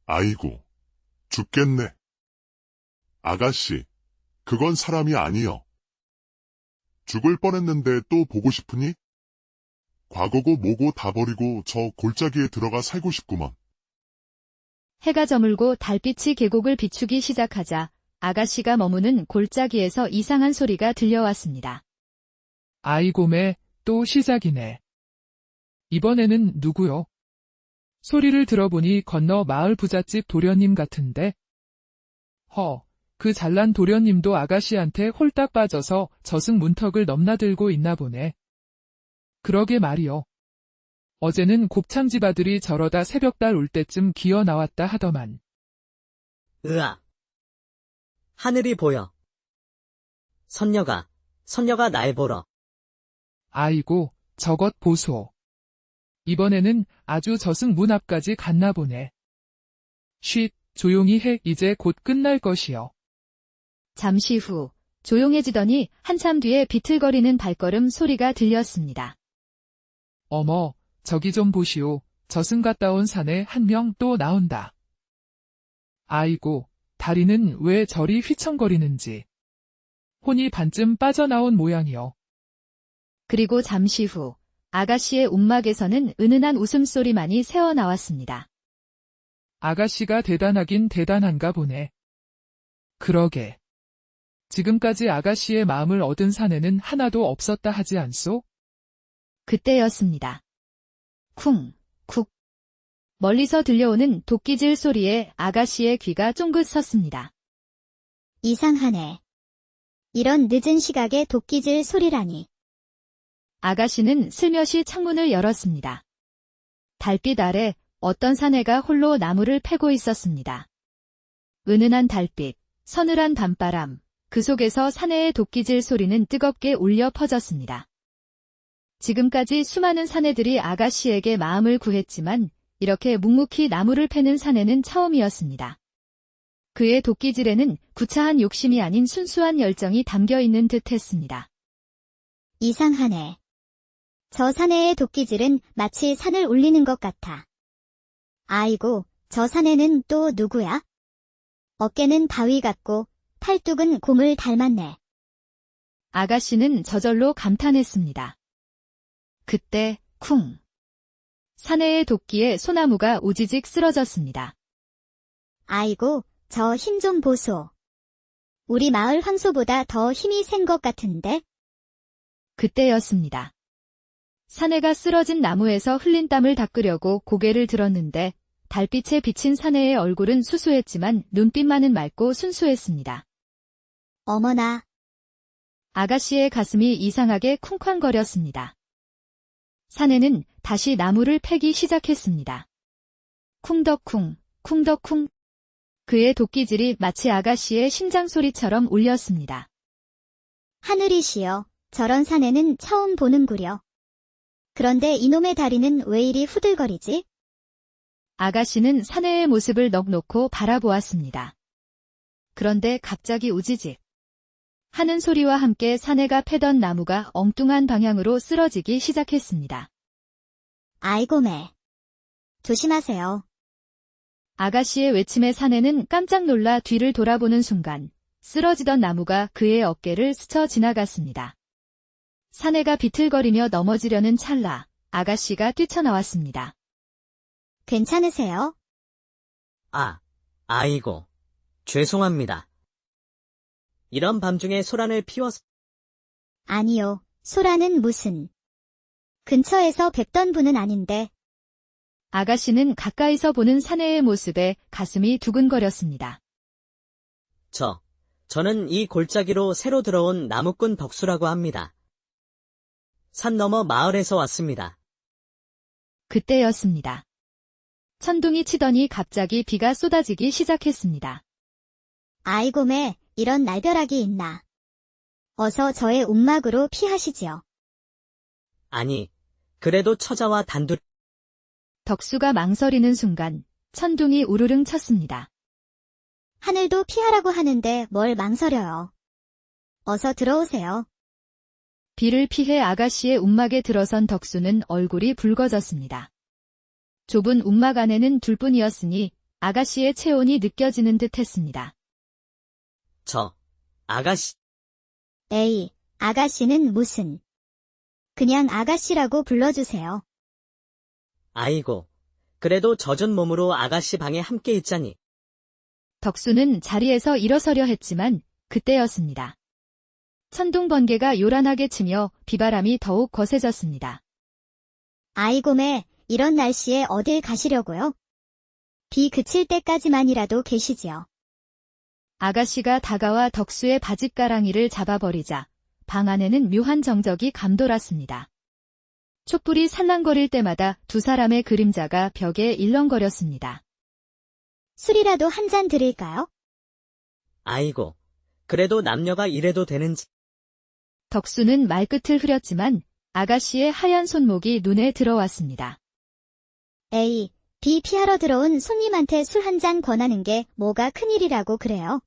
아이고, 죽겠네. 아가씨, 그건 사람이 아니여. 죽을 뻔했는데 또 보고 싶으니? 과거고 뭐고 다 버리고 저 골짜기에 들어가 살고 싶구먼. 해가 저물고 달빛이 계곡을 비추기 시작하자 아가씨가 머무는 골짜기에서 이상한 소리가 들려왔습니다. 아이고매, 또 시작이네. 이번에는 누구요? 소리를 들어보니 건너 마을 부잣집 도련님 같은데. 그 잘난 도련님도 아가씨한테 홀딱 빠져서 저승 문턱을 넘나들고 있나 보네. 그러게 말이요. 어제는 곱창집 아들이 저러다 새벽달 올 때쯤 기어 나왔다 하더만. 으아. 하늘이 보여. 선녀가 날 보러. 아이고, 저것 보소. 이번에는 아주 저승 문 앞까지 갔나 보네. 쉿, 조용히 해, 이제 곧 끝날 것이여. 잠시 후 조용해지더니 한참 뒤에 비틀거리는 발걸음 소리가 들렸습니다. 어머, 저기 좀 보시오. 저승 갔다 온 사내 한 명 또 나온다. 아이고, 다리는 왜 저리 휘청거리는지. 혼이 반쯤 빠져나온 모양이여. 그리고 잠시 후 아가씨의 움막에서는 은은한 웃음소리만이 새어나왔습니다. 아가씨가 대단하긴 대단한가 보네. 그러게. 지금까지 아가씨의 마음을 얻은 사내는 하나도 없었다 하지 않소? 그때였습니다. 쿵, 쿡. 멀리서 들려오는 도끼질 소리에 아가씨의 귀가 쫑긋 섰습니다. 이상하네. 이런 늦은 시각에 도끼질 소리라니. 아가씨는 슬며시 창문을 열었습니다. 달빛 아래 어떤 사내가 홀로 나무를 패고 있었습니다. 은은한 달빛, 서늘한 밤바람, 그 속에서 사내의 도끼질 소리는 뜨겁게 울려 퍼졌습니다. 지금까지 수많은 사내들이 아가씨에게 마음을 구했지만 이렇게 묵묵히 나무를 패는 사내는 처음이었습니다. 그의 도끼질에는 구차한 욕심이 아닌 순수한 열정이 담겨 있는 듯 했습니다. 이상하네. 저 사내의 도끼질은 마치 산을 울리는 것 같아. 아이고, 저 사내는 또 누구야? 어깨는 바위 같고 팔뚝은 곰을 닮았네. 아가씨는 저절로 감탄했습니다. 그때 쿵. 사내의 도끼에 소나무가 우지직 쓰러졌습니다. 아이고, 저 힘 좀 보소. 우리 마을 황소보다 더 힘이 센 것 같은데? 그때였습니다. 사내가 쓰러진 나무에서 흘린 땀을 닦으려고 고개를 들었는데 달빛에 비친 사내의 얼굴은 수수했지만 눈빛만은 맑고 순수했습니다. 어머나, 아가씨의 가슴이 이상하게 쿵쾅거렸습니다. 사내는 다시 나무를 패기 시작했습니다. 쿵덕쿵, 쿵덕쿵. 그의 도끼질이 마치 아가씨의 심장소리처럼 울렸습니다. 하늘이시여, 저런 사내는 처음 보는구려. 그런데 이놈의 다리는 왜 이리 후들거리지? 아가씨는 사내의 모습을 넋놓고 바라보았습니다. 그런데 갑자기 우지직 하는 소리와 함께 사내가 패던 나무가 엉뚱한 방향으로 쓰러지기 시작했습니다. 아이고매. 조심하세요. 아가씨의 외침에 사내는 깜짝 놀라 뒤를 돌아보는 순간 쓰러지던 나무가 그의 어깨를 스쳐 지나갔습니다. 사내가 비틀거리며 넘어지려는 찰나 아가씨가 뛰쳐나왔습니다. 괜찮으세요? 아이고. 죄송합니다. 이런 밤중에 소란을 피워서 아니요, 소라는 무슨. 근처에서 뵙던 분은 아닌데. 아가씨는 가까이서 보는 사내의 모습에 가슴이 두근거렸습니다. 저는 이 골짜기로 새로 들어온 나무꾼 덕수라고 합니다. 산 너머 마을에서 왔습니다. 그때였습니다. 천둥이 치더니 갑자기 비가 쏟아지기 시작했습니다. 아이고매, 이런 날벼락이 있나. 어서 저의 움막으로 피하시지요. 아니, 그래도 처자와 단둘 덕수가 망설이는 순간 천둥이 우르릉 쳤습니다. 하늘도 피하라고 하는데 뭘 망설여요. 어서 들어오세요. 비를 피해 아가씨의 움막에 들어선 덕수는 얼굴이 붉어졌습니다. 좁은 움막 안에는 둘뿐이었으니 아가씨의 체온이 느껴지는 듯 했습니다. 아가씨, 에이, 아가씨는 무슨. 그냥 아가씨라고 불러주세요. 아이고, 그래도 젖은 몸으로 아가씨 방에 함께 있자니. 덕수는 자리에서 일어서려 했지만 그때였습니다. 천둥 번개가 요란하게 치며 비바람이 더욱 거세졌습니다. 아이고매, 이런 날씨에 어딜 가시려고요? 비 그칠 때까지만이라도 계시지요. 아가씨가 다가와 덕수의 바짓가랑이를 잡아버리자 방 안에는 묘한 정적이 감돌았습니다. 촛불이 살랑거릴 때마다 두 사람의 그림자가 벽에 일렁거렸습니다. 술이라도 한 잔 드릴까요? 아이고, 그래도 남녀가 이래도 되는지. 덕수는 말끝을 흐렸지만 아가씨의 하얀 손목이 눈에 들어왔습니다. 에이, 비 피하러 들어온 손님한테 술 한 잔 권하는 게 뭐가 큰일이라고 그래요?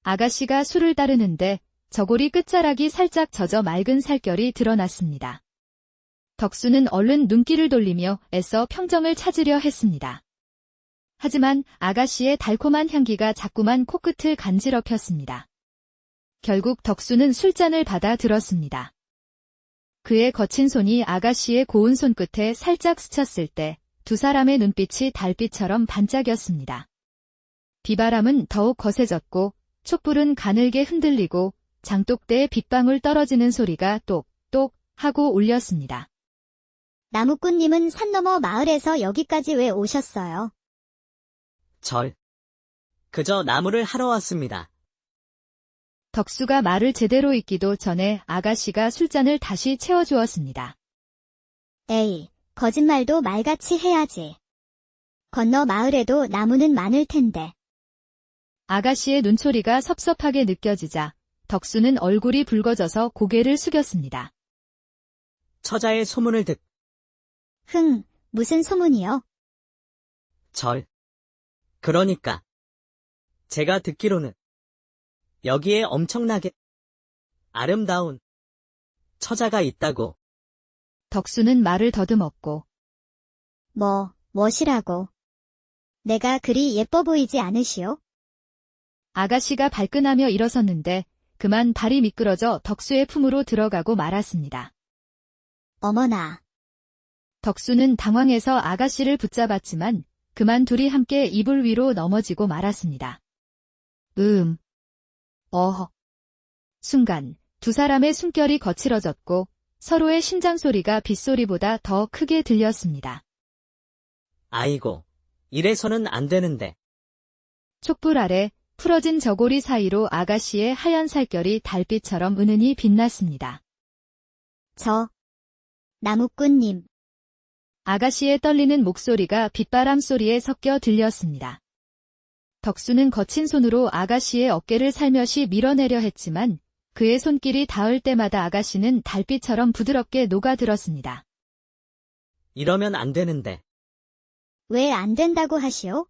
아가씨가 술을 따르는데 저고리 끝자락이 살짝 젖어 맑은 살결이 드러났습니다. 덕수는 얼른 눈길을 돌리며 애써 평정을 찾으려 했습니다. 하지만 아가씨의 달콤한 향기가 자꾸만 코끝을 간지럽혔습니다. 결국 덕수는 술잔을 받아 들었습니다. 그의 거친 손이 아가씨의 고운 손끝에 살짝 스쳤을 때 두 사람의 눈빛이 달빛처럼 반짝였습니다. 비바람은 더욱 거세졌고 촛불은 가늘게 흔들리고 장독대에 빗방울 떨어지는 소리가 똑똑 하고 울렸습니다. 나무꾼님은 산 너머 마을에서 여기까지 왜 오셨어요? 그저 나무를 하러 왔습니다. 덕수가 말을 제대로 잇기도 전에 아가씨가 술잔을 다시 채워주었습니다. 에이, 거짓말도 말같이 해야지. 건너 마을에도 나무는 많을 텐데. 아가씨의 눈초리가 섭섭하게 느껴지자 덕수는 얼굴이 붉어져서 고개를 숙였습니다. 처자의 소문을 무슨 소문이요? 그러니까. 제가 듣기로는 여기에 엄청나게 아름다운 처자가 있다고. 덕수는 말을 더듬었고 뭐시라고. 내가 그리 예뻐 보이지 않으시오? 아가씨가 발끈하며 일어섰는데 그만 발이 미끄러져 덕수의 품으로 들어가고 말았습니다. 어머나. 덕수는 당황해서 아가씨를 붙잡았지만 그만 둘이 함께 이불 위로 넘어지고 말았습니다. 순간 두 사람의 숨결이 거칠어졌고 서로의 심장 소리가 빗소리보다 더 크게 들렸습니다. 아이고, 이래서는 안 되는데. 촛불 아래 풀어진 저고리 사이로 아가씨의 하얀 살결이 달빛처럼 은은히 빛났습니다. 나무꾼님. 아가씨의 떨리는 목소리가 빗바람 소리에 섞여 들렸습니다. 덕수는 거친 손으로 아가씨의 어깨를 살며시 밀어내려 했지만 그의 손길이 닿을 때마다 아가씨는 달빛처럼 부드럽게 녹아들었습니다. 이러면 안 되는데. 왜 안 된다고 하시오?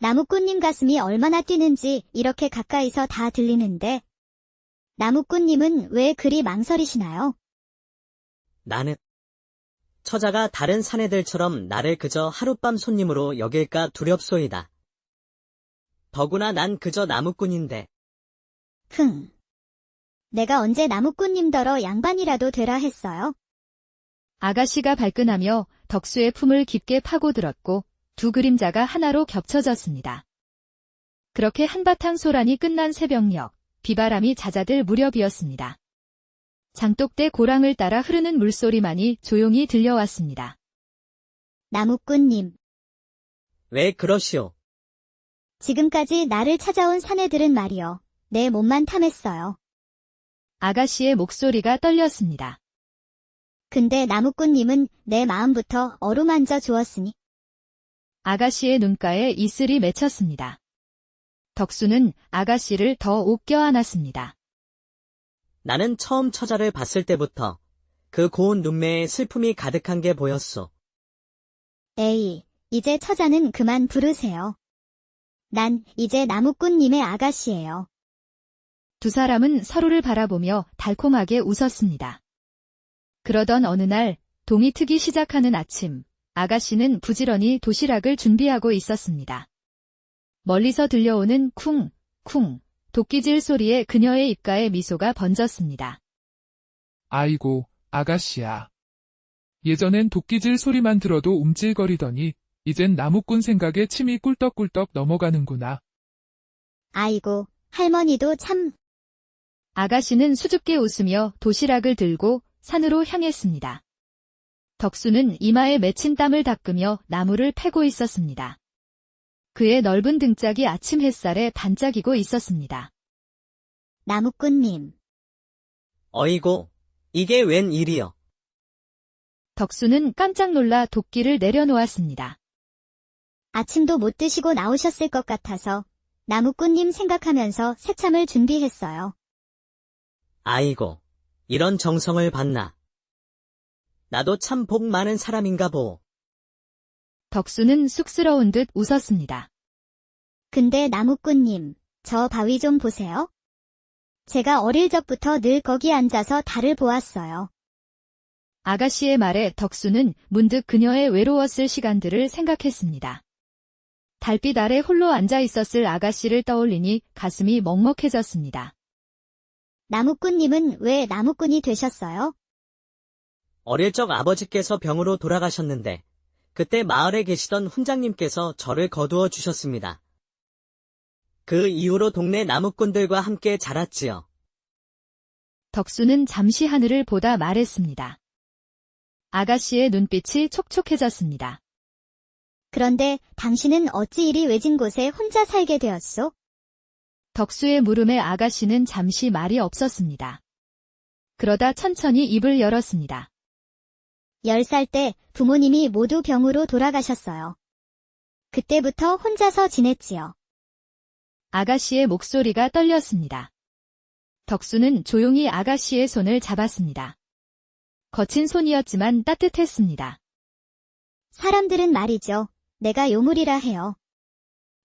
나무꾼님 가슴이 얼마나 뛰는지 이렇게 가까이서 다 들리는데. 나무꾼님은 왜 그리 망설이시나요? 나는 처자가 다른 사내들처럼 나를 그저 하룻밤 손님으로 여길까 두렵소이다. 더구나 난 그저 나무꾼인데. 내가 언제 나무꾼님더러 양반이라도 되라 했어요? 아가씨가 발끈하며 덕수의 품을 깊게 파고들었고 두 그림자가 하나로 겹쳐졌습니다. 그렇게 한바탕 소란이 끝난 새벽녘, 비바람이 잦아들 무렵이었습니다. 장독대 고랑을 따라 흐르는 물소리만이 조용히 들려왔습니다. 나무꾼님. 왜 그러시오? 지금까지 나를 찾아온 사내들은 말이여. 내 몸만 탐했어요. 아가씨의 목소리가 떨렸습니다. 근데 나무꾼님은 내 마음부터 어루만져 주었으니. 아가씨의 눈가에 이슬이 맺혔습니다. 덕수는 아가씨를 더 옥 껴안았습니다. 나는 처음 처자를 봤을 때부터 그 고운 눈매에 슬픔이 가득한 게 보였소. 에이, 이제 처자는 그만 부르세요. 난 이제 나무꾼님의 아가씨예요. 두 사람은 서로를 바라보며 달콤하게 웃었습니다. 그러던 어느 날 동이 트기 시작하는 아침, 아가씨는 부지런히 도시락을 준비하고 있었습니다. 멀리서 들려오는 쿵쿵 도끼질 소리에 그녀의 입가에 미소가 번졌습니다. 아이고, 아가씨야. 예전엔 도끼질 소리만 들어도 움찔거리더니 이젠 나무꾼 생각에 침이 꿀떡꿀떡 넘어가는구나. 아이고, 할머니도 참. 아가씨는 수줍게 웃으며 도시락을 들고 산으로 향했습니다. 덕수는 이마에 맺힌 땀을 닦으며 나무를 패고 있었습니다. 그의 넓은 등짝이 아침 햇살에 반짝이고 있었습니다. 나무꾼님. 어이고, 이게 웬 일이여? 덕수는 깜짝 놀라 도끼를 내려놓았습니다. 아침도 못 드시고 나오셨을 것 같아서 나무꾼님 생각하면서 새참을 준비했어요. 아이고, 이런 정성을 받나. 나도 참 복 많은 사람인가 보. 덕수는 쑥스러운 듯 웃었습니다. 근데 나무꾼님, 저 바위 좀 보세요. 제가 어릴 적부터 늘 거기 앉아서 달을 보았어요. 아가씨의 말에 덕수는 문득 그녀의 외로웠을 시간들을 생각했습니다. 달빛 아래 홀로 앉아 있었을 아가씨를 떠올리니 가슴이 먹먹해졌습니다. 나무꾼님은 왜 나무꾼이 되셨어요? 어릴 적 아버지께서 병으로 돌아가셨는데 그때 마을에 계시던 훈장님께서 저를 거두어 주셨습니다. 그 이후로 동네 나무꾼들과 함께 자랐지요. 덕수는 잠시 하늘을 보다 말했습니다. 아가씨의 눈빛이 촉촉해졌습니다. 그런데 당신은 어찌 이리 외진 곳에 혼자 살게 되었소? 덕수의 물음에 아가씨는 잠시 말이 없었습니다. 그러다 천천히 입을 열었습니다. 10살 때 부모님이 모두 병으로 돌아가셨어요. 그때부터 혼자서 지냈지요. 아가씨의 목소리가 떨렸습니다. 덕수는 조용히 아가씨의 손을 잡았습니다. 거친 손이었지만 따뜻했습니다. 사람들은 말이죠. 내가 요물이라 해요.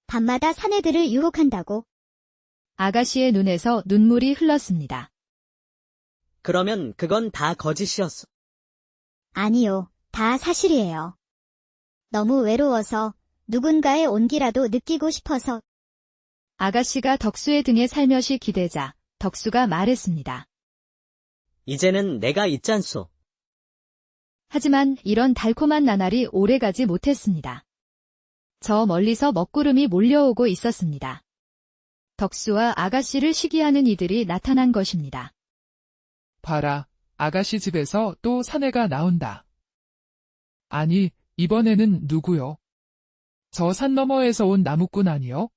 밤마다 사내들을 유혹한다고. 아가씨의 눈에서 눈물이 흘렀습니다. 그러면 그건 다 거짓이었어. 아니요, 다 사실이에요. 너무 외로워서 누군가의 온기라도 느끼고 싶어서. 아가씨가 덕수의 등에 살며시 기대자 덕수가 말했습니다. 이제는 내가 있잖소. 하지만 이런 달콤한 나날이 오래가지 못했습니다. 저 멀리서 먹구름이 몰려오고 있었습니다. 덕수와 아가씨를 시기하는 이들이 나타난 것입니다. 봐라, 아가씨 집에서 또 사내가 나온다. 아니, 이번에는 누구요? 저 산 너머에서 온 나무꾼 아니요?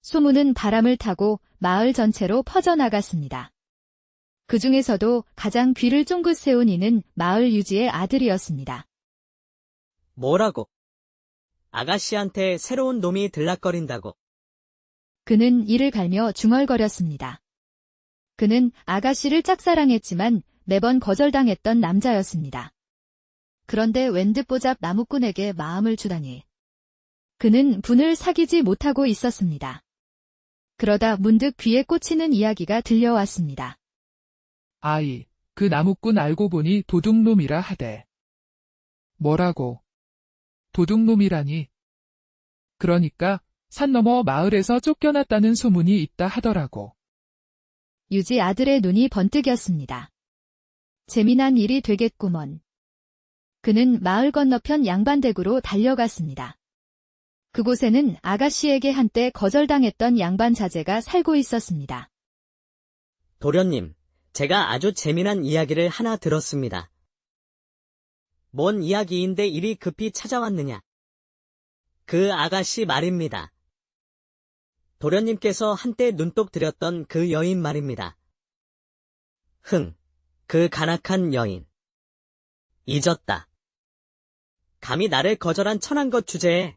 소문은 바람을 타고 마을 전체로 퍼져나갔습니다. 그 중에서도 가장 귀를 쫑긋 세운 이는 마을 유지의 아들이었습니다. 뭐라고? 아가씨한테 새로운 놈이 들락거린다고. 그는 이를 갈며 중얼거렸습니다. 그는 아가씨를 짝사랑했지만 매번 거절당했던 남자였습니다. 그런데 웬듯보잡 나무꾼에게 마음을 주다니. 그는 분을 사귀지 못하고 있었습니다. 그러다 문득 귀에 꽂히는 이야기가 들려왔습니다. 아이, 그 나무꾼 알고 보니 도둑놈이라 하대. 뭐라고? 도둑놈이라니? 그러니까 산 너머 마을에서 쫓겨났다는 소문이 있다 하더라고. 유지 아들의 눈이 번뜩였습니다. 재미난 일이 되겠구먼. 그는 마을 건너편 양반댁으로 달려갔습니다. 그곳에는 아가씨에게 한때 거절당했던 양반 자제가 살고 있었습니다. 도련님, 제가 아주 재미난 이야기를 하나 들었습니다. 뭔 이야기인데 이리 급히 찾아왔느냐? 그 아가씨 말입니다. 도련님께서 한때 눈독 들였던 그 여인 말입니다. 그 간악한 여인. 잊었다. 감히 나를 거절한 천한 것 주제에.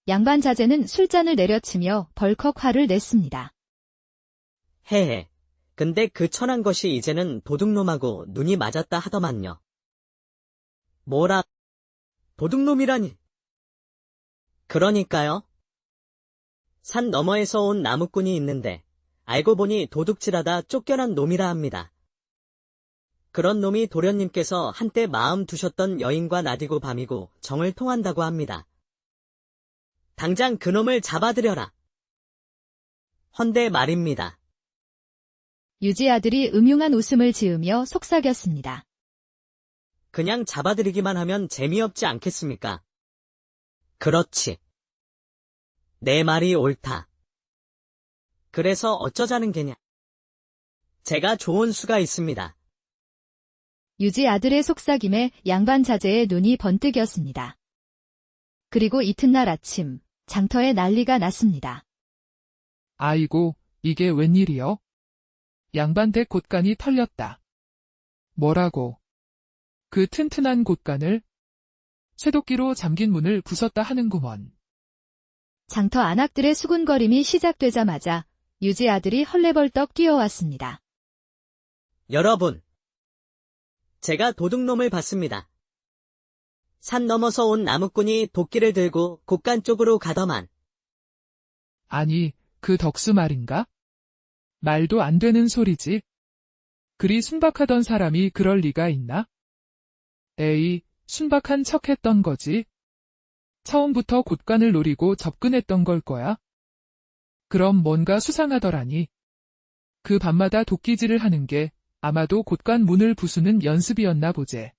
양반 자제는 술잔을 내려치며 벌컥 화를 냈습니다. 헤헤. 근데 그 천한 것이 이제는 도둑놈하고 눈이 맞았다 하더만요. 뭐라? 도둑놈이라니. 그러니까요. 산 너머에서 온 나무꾼이 있는데 알고 보니 도둑질하다 쫓겨난 놈이라 합니다. 그런 놈이 도련님께서 한때 마음 두셨던 여인과 낮이고 밤이고 정을 통한다고 합니다. 당장 그놈을 잡아들여라. 헌데 말입니다. 유지 아들이 음흉한 웃음을 지으며 속삭였습니다. 그냥 잡아들이기만 하면 재미없지 않겠습니까? 그렇지. 내 말이 옳다. 그래서 어쩌자는 게냐? 제가 좋은 수가 있습니다. 유지 아들의 속삭임에 양반 자제의 눈이 번뜩였습니다. 그리고 이튿날 아침, 장터에 난리가 났습니다. 아이고, 이게 웬일이요? 양반댁 곳간이 털렸다. 뭐라고? 그 튼튼한 곳간을? 쇠도끼로 잠긴 문을 부쉈다 하는구먼. 장터 안악들의 수군거림이 시작되자마자 유지 아들이 헐레벌떡 뛰어왔습니다. 여러분, 제가 도둑놈을 봤습니다. 산 넘어서 온 나무꾼이 도끼를 들고 곳간 쪽으로 가더만. 아니, 그 덕수 말인가? 말도 안 되는 소리지. 그리 순박하던 사람이 그럴 리가 있나? 에이, 순박한 척 했던 거지. 처음부터 곳간을 노리고 접근했던 걸 거야. 그럼 뭔가 수상하더라니. 그 밤마다 도끼질을 하는 게 아마도 곳간 문을 부수는 연습이었나 보제.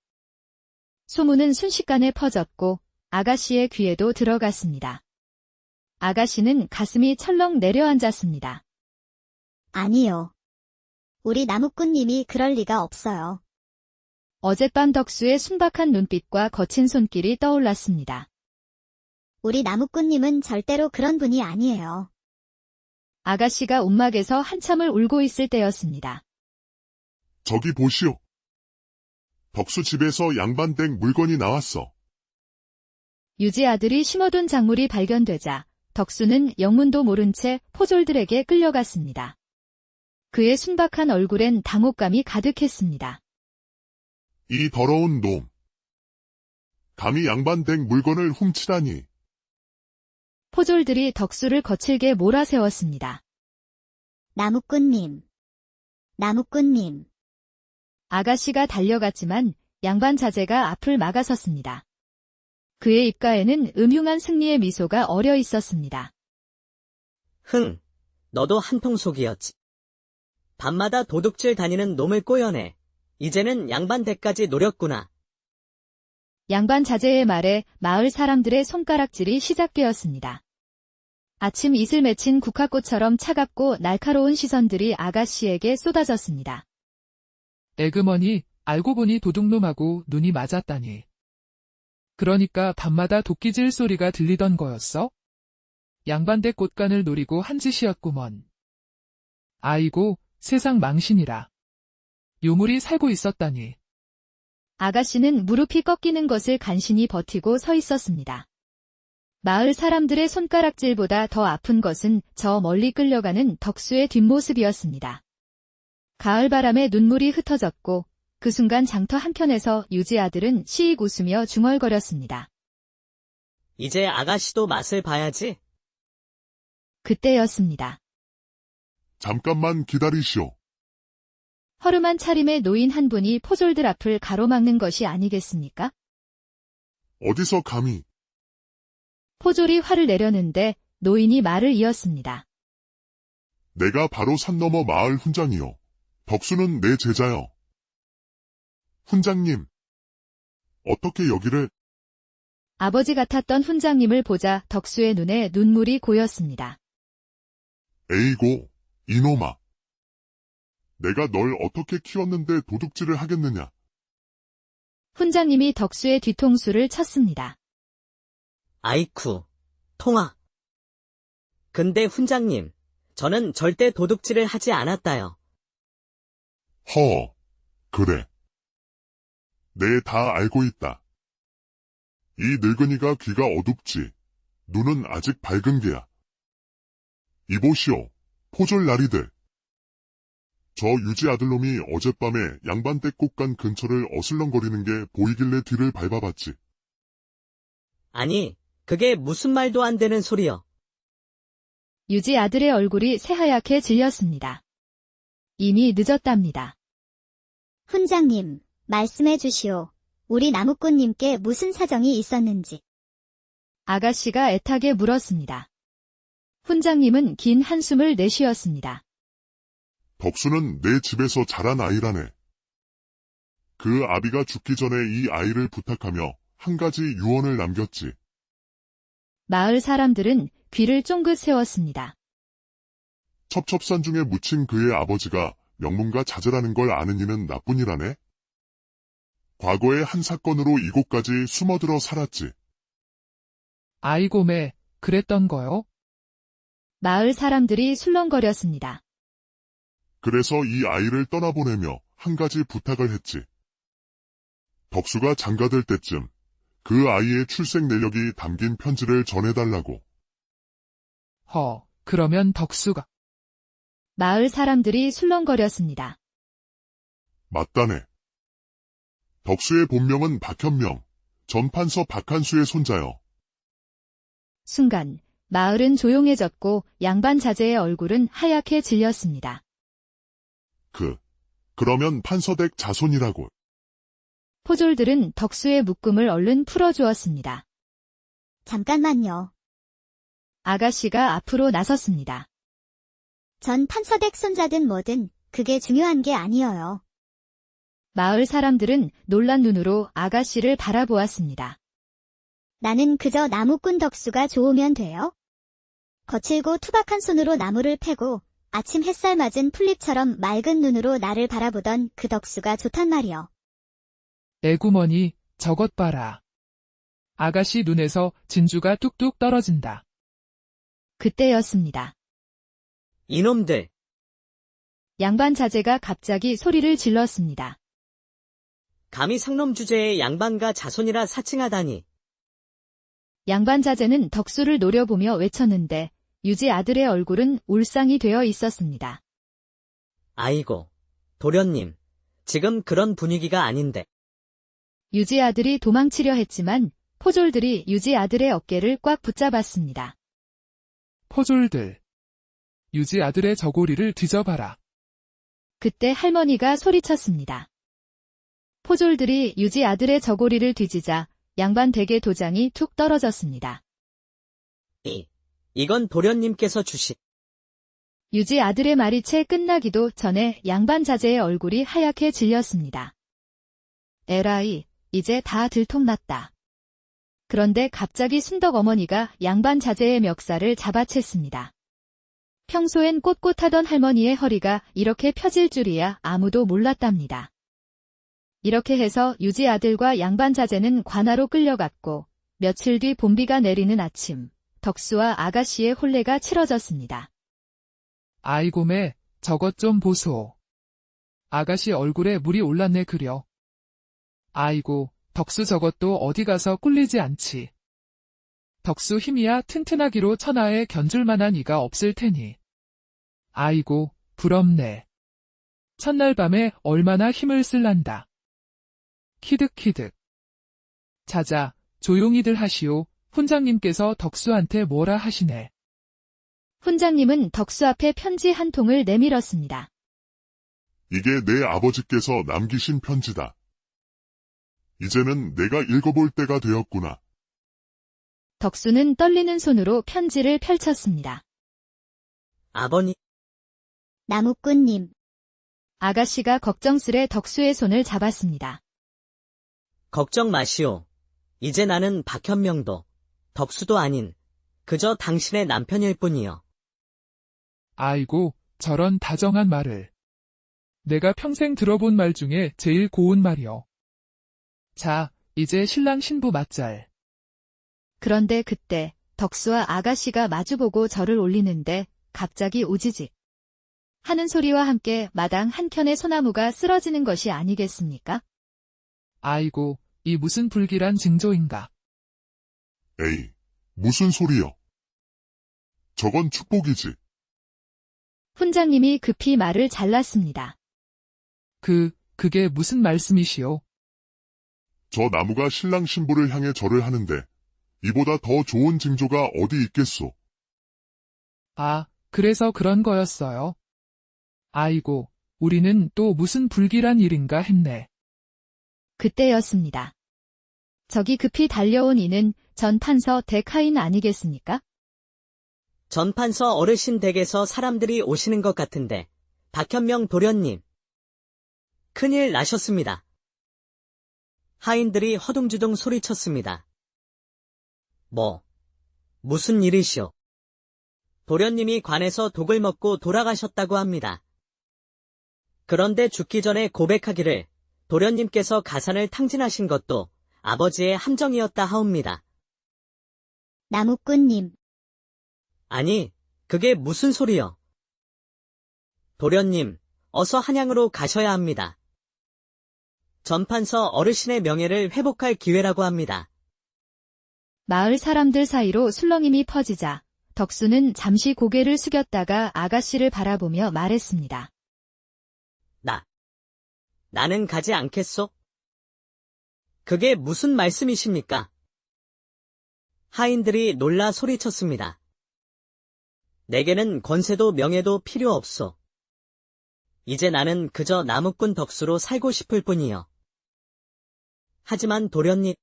소문은 순식간에 퍼졌고 아가씨의 귀에도 들어갔습니다. 아가씨는 가슴이 철렁 내려앉았습니다. 아니요. 우리 나무꾼님이 그럴 리가 없어요. 어젯밤 덕수의 순박한 눈빛과 거친 손길이 떠올랐습니다. 우리 나무꾼님은 절대로 그런 분이 아니에요. 아가씨가 움막에서 한참을 울고 있을 때였습니다. 저기 보시오. 덕수 집에서 양반댁 물건이 나왔어. 유지 아들이 심어둔 작물이 발견되자 덕수는 영문도 모른 채 포졸들에게 끌려갔습니다. 그의 순박한 얼굴엔 당혹감이 가득했습니다. 이 더러운 놈. 감히 양반댁 물건을 훔치다니. 포졸들이 덕수를 거칠게 몰아세웠습니다. 나무꾼님. 나무꾼님. 아가씨가 달려갔지만 양반 자제가 앞을 막아섰습니다. 그의 입가에는 음흉한 승리의 미소가 어려 있었습니다. 흥, 너도 한통속이었지. 밤마다 도둑질 다니는 놈을 꼬여내. 이제는 양반댁까지 노렸구나. 양반 자제의 말에 마을 사람들의 손가락질이 시작되었습니다. 아침 이슬 맺힌 국화꽃처럼 차갑고 날카로운 시선들이 아가씨에게 쏟아졌습니다. 에그머니, 알고 보니 도둑놈하고 눈이 맞았다니. 그러니까 밤마다 도끼질 소리가 들리던 거였어? 양반댁 꽃간을 노리고 한 짓이었구먼. 아이고, 세상 망신이라. 요물이 살고 있었다니. 아가씨는 무릎이 꺾이는 것을 간신히 버티고 서 있었습니다. 마을 사람들의 손가락질보다 더 아픈 것은 저 멀리 끌려가는 덕수의 뒷모습이었습니다. 가을바람에 눈물이 흩어졌고 그 순간 장터 한켠에서 유지 아들은 시익 웃으며 중얼거렸습니다. 이제 아가씨도 맛을 봐야지. 그때였습니다. 잠깐만 기다리시오. 허름한 차림의 노인 한 분이 포졸들 앞을 가로막는 것이 아니겠습니까? 어디서 감히. 포졸이 화를 내려는데 노인이 말을 이었습니다. 내가 바로 산 너머 마을 훈장이요. 덕수는 내 제자요. 훈장님. 어떻게 여기를. 아버지 같았던 훈장님을 보자 덕수의 눈에 눈물이 고였습니다. 에이고, 이놈아. 내가 널 어떻게 키웠는데 도둑질을 하겠느냐. 훈장님이 덕수의 뒤통수를 쳤습니다. 아이쿠, 통화. 근데 훈장님, 저는 절대 도둑질을 하지 않았다요. 그래. 내 다 알고 있다. 이 늙은이가 귀가 어둡지. 눈은 아직 밝은 게야. 이보시오, 포졸 나리들. 저 유지 아들놈이 어젯밤에 양반댁 꽃간 근처를 어슬렁거리는 게 보이길래 뒤를 밟아봤지. 아니, 그게 무슨 말도 안 되는 소리여. 유지 아들의 얼굴이 새하얗게 질렸습니다. 이미 늦었답니다. 훈장님, 말씀해 주시오. 우리 나무꾼님께 무슨 사정이 있었는지. 아가씨가 애타게 물었습니다. 훈장님은 긴 한숨을 내쉬었습니다. 덕수는 내 집에서 자란 아이라네. 그 아비가 죽기 전에 이 아이를 부탁하며 한 가지 유언을 남겼지. 마을 사람들은 귀를 쫑긋 세웠습니다. 첩첩산 중에 묻힌 그의 아버지가 명문가 자제라는 걸 아는 이는 나뿐이라네. 과거에 한 사건으로 이곳까지 숨어들어 살았지. 아이고 매, 그랬던 거요? 마을 사람들이 술렁거렸습니다. 그래서 이 아이를 떠나보내며 한 가지 부탁을 했지. 덕수가 장가들 때쯤 그 아이의 출생 내력이 담긴 편지를 전해달라고. 그러면 덕수가. 마을 사람들이 술렁거렸습니다. 맞다네. 덕수의 본명은 박현명, 전판서 박한수의 손자여. 순간 마을은 조용해졌고 양반 자제의 얼굴은 하얗게 질렸습니다. 그러면 판서댁 자손이라고. 포졸들은 덕수의 묶음을 얼른 풀어주었습니다. 잠깐만요. 아가씨가 앞으로 나섰습니다. 전 판서댁 손자든 뭐든 그게 중요한 게 아니어요. 마을 사람들은 놀란 눈으로 아가씨를 바라보았습니다. 나는 그저 나무꾼 덕수가 좋으면 돼요. 거칠고 투박한 손으로 나무를 패고 아침 햇살 맞은 풀잎처럼 맑은 눈으로 나를 바라보던 그 덕수가 좋단 말이요. 애구머니, 저것 봐라. 아가씨 눈에서 진주가 뚝뚝 떨어진다. 그때였습니다. 이놈들, 양반 자제가 갑자기 소리를 질렀습니다. 감히 상놈 주제에 양반과 자손이라 사칭하다니. 양반 자제는 덕수를 노려보며 외쳤는데 유지 아들의 얼굴은 울상이 되어 있었습니다. 아이고, 도련님, 지금 그런 분위기가 아닌데. 유지 아들이 도망치려 했지만 포졸들이 유지 아들의 어깨를 꽉 붙잡았습니다. 포졸들. 유지 아들의 저고리를 뒤져봐라. 그때 할머니가 소리쳤습니다. 포졸들이 유지 아들의 저고리를 뒤지자 양반 댁의 도장이 툭 떨어졌습니다. 이건 도련님께서 주신. 유지 아들의 말이 채 끝나기도 전에 양반 자제의 얼굴이 하얗게 질렸습니다. 에라이, 이제 다 들통났다. 그런데 갑자기 순덕 어머니가 양반 자제의 멱살을 잡아챘습니다. 평소엔 꼿꼿하던 할머니의 허리가 이렇게 펴질 줄이야 아무도 몰랐답니다. 이렇게 해서 유지 아들과 양반 자제는 관아로 끌려갔고 며칠 뒤 봄비가 내리는 아침, 덕수와 아가씨의 혼례가 치러졌습니다. 아이고매, 저것 좀 보소. 아가씨 얼굴에 물이 올랐네 그려. 아이고, 덕수 저것도 어디 가서 꿀리지 않지. 덕수 힘이야 튼튼하기로 천하에 견줄만한 이가 없을 테니. 아이고, 부럽네. 첫날 밤에 얼마나 힘을 쓸란다. 키득키득. 자자, 조용히들 하시오. 훈장님께서 덕수한테 뭐라 하시네. 훈장님은 덕수 앞에 편지 한 통을 내밀었습니다. 이게 내 아버지께서 남기신 편지다. 이제는 내가 읽어볼 때가 되었구나. 덕수는 떨리는 손으로 편지를 펼쳤습니다. 아버님, 나무꾼님, 아가씨가 걱정스레 덕수의 손을 잡았습니다. 걱정 마시오. 이제 나는 박현명도, 덕수도 아닌, 그저 당신의 남편일 뿐이요. 아이고, 저런 다정한 말을. 내가 평생 들어본 말 중에 제일 고운 말이여. 자, 이제 신랑 신부 맞잘. 그런데 그때 덕수와 아가씨가 마주보고 절을 올리는데 갑자기 우지직 하는 소리와 함께 마당 한켠의 소나무가 쓰러지는 것이 아니겠습니까? 아이고, 이 무슨 불길한 징조인가. 에이, 무슨 소리여. 저건 축복이지. 훈장님이 급히 말을 잘랐습니다. 그게 무슨 말씀이시오? 저 나무가 신랑 신부를 향해 절을 하는데 이보다 더 좋은 징조가 어디 있겠소. 아, 그래서 그런 거였어요. 아이고, 우리는 또 무슨 불길한 일인가 했네. 그때였습니다. 저기 급히 달려온 이는 전 판서 데카인 아니겠습니까? 전판서 어르신 댁에서 사람들이 오시는 것 같은데, 박현명 도련님. 큰일 나셨습니다. 하인들이 허둥지둥 소리쳤습니다. 무슨 일이시오? 도련님이 관에서 독을 먹고 돌아가셨다고 합니다. 그런데 죽기 전에 고백하기를 도련님께서 가산을 탕진하신 것도 아버지의 함정이었다 하옵니다. 나무꾼님, 아니, 그게 무슨 소리여? 도련님, 어서 한양으로 가셔야 합니다. 전판서 어르신의 명예를 회복할 기회라고 합니다. 마을 사람들 사이로 술렁임이 퍼지자 덕수는 잠시 고개를 숙였다가 아가씨를 바라보며 말했습니다. 나는 가지 않겠소? 그게 무슨 말씀이십니까? 하인들이 놀라 소리쳤습니다. 내게는 권세도 명예도 필요 없소. 이제 나는 그저 나무꾼 덕수로 살고 싶을 뿐이요. 하지만 도련님,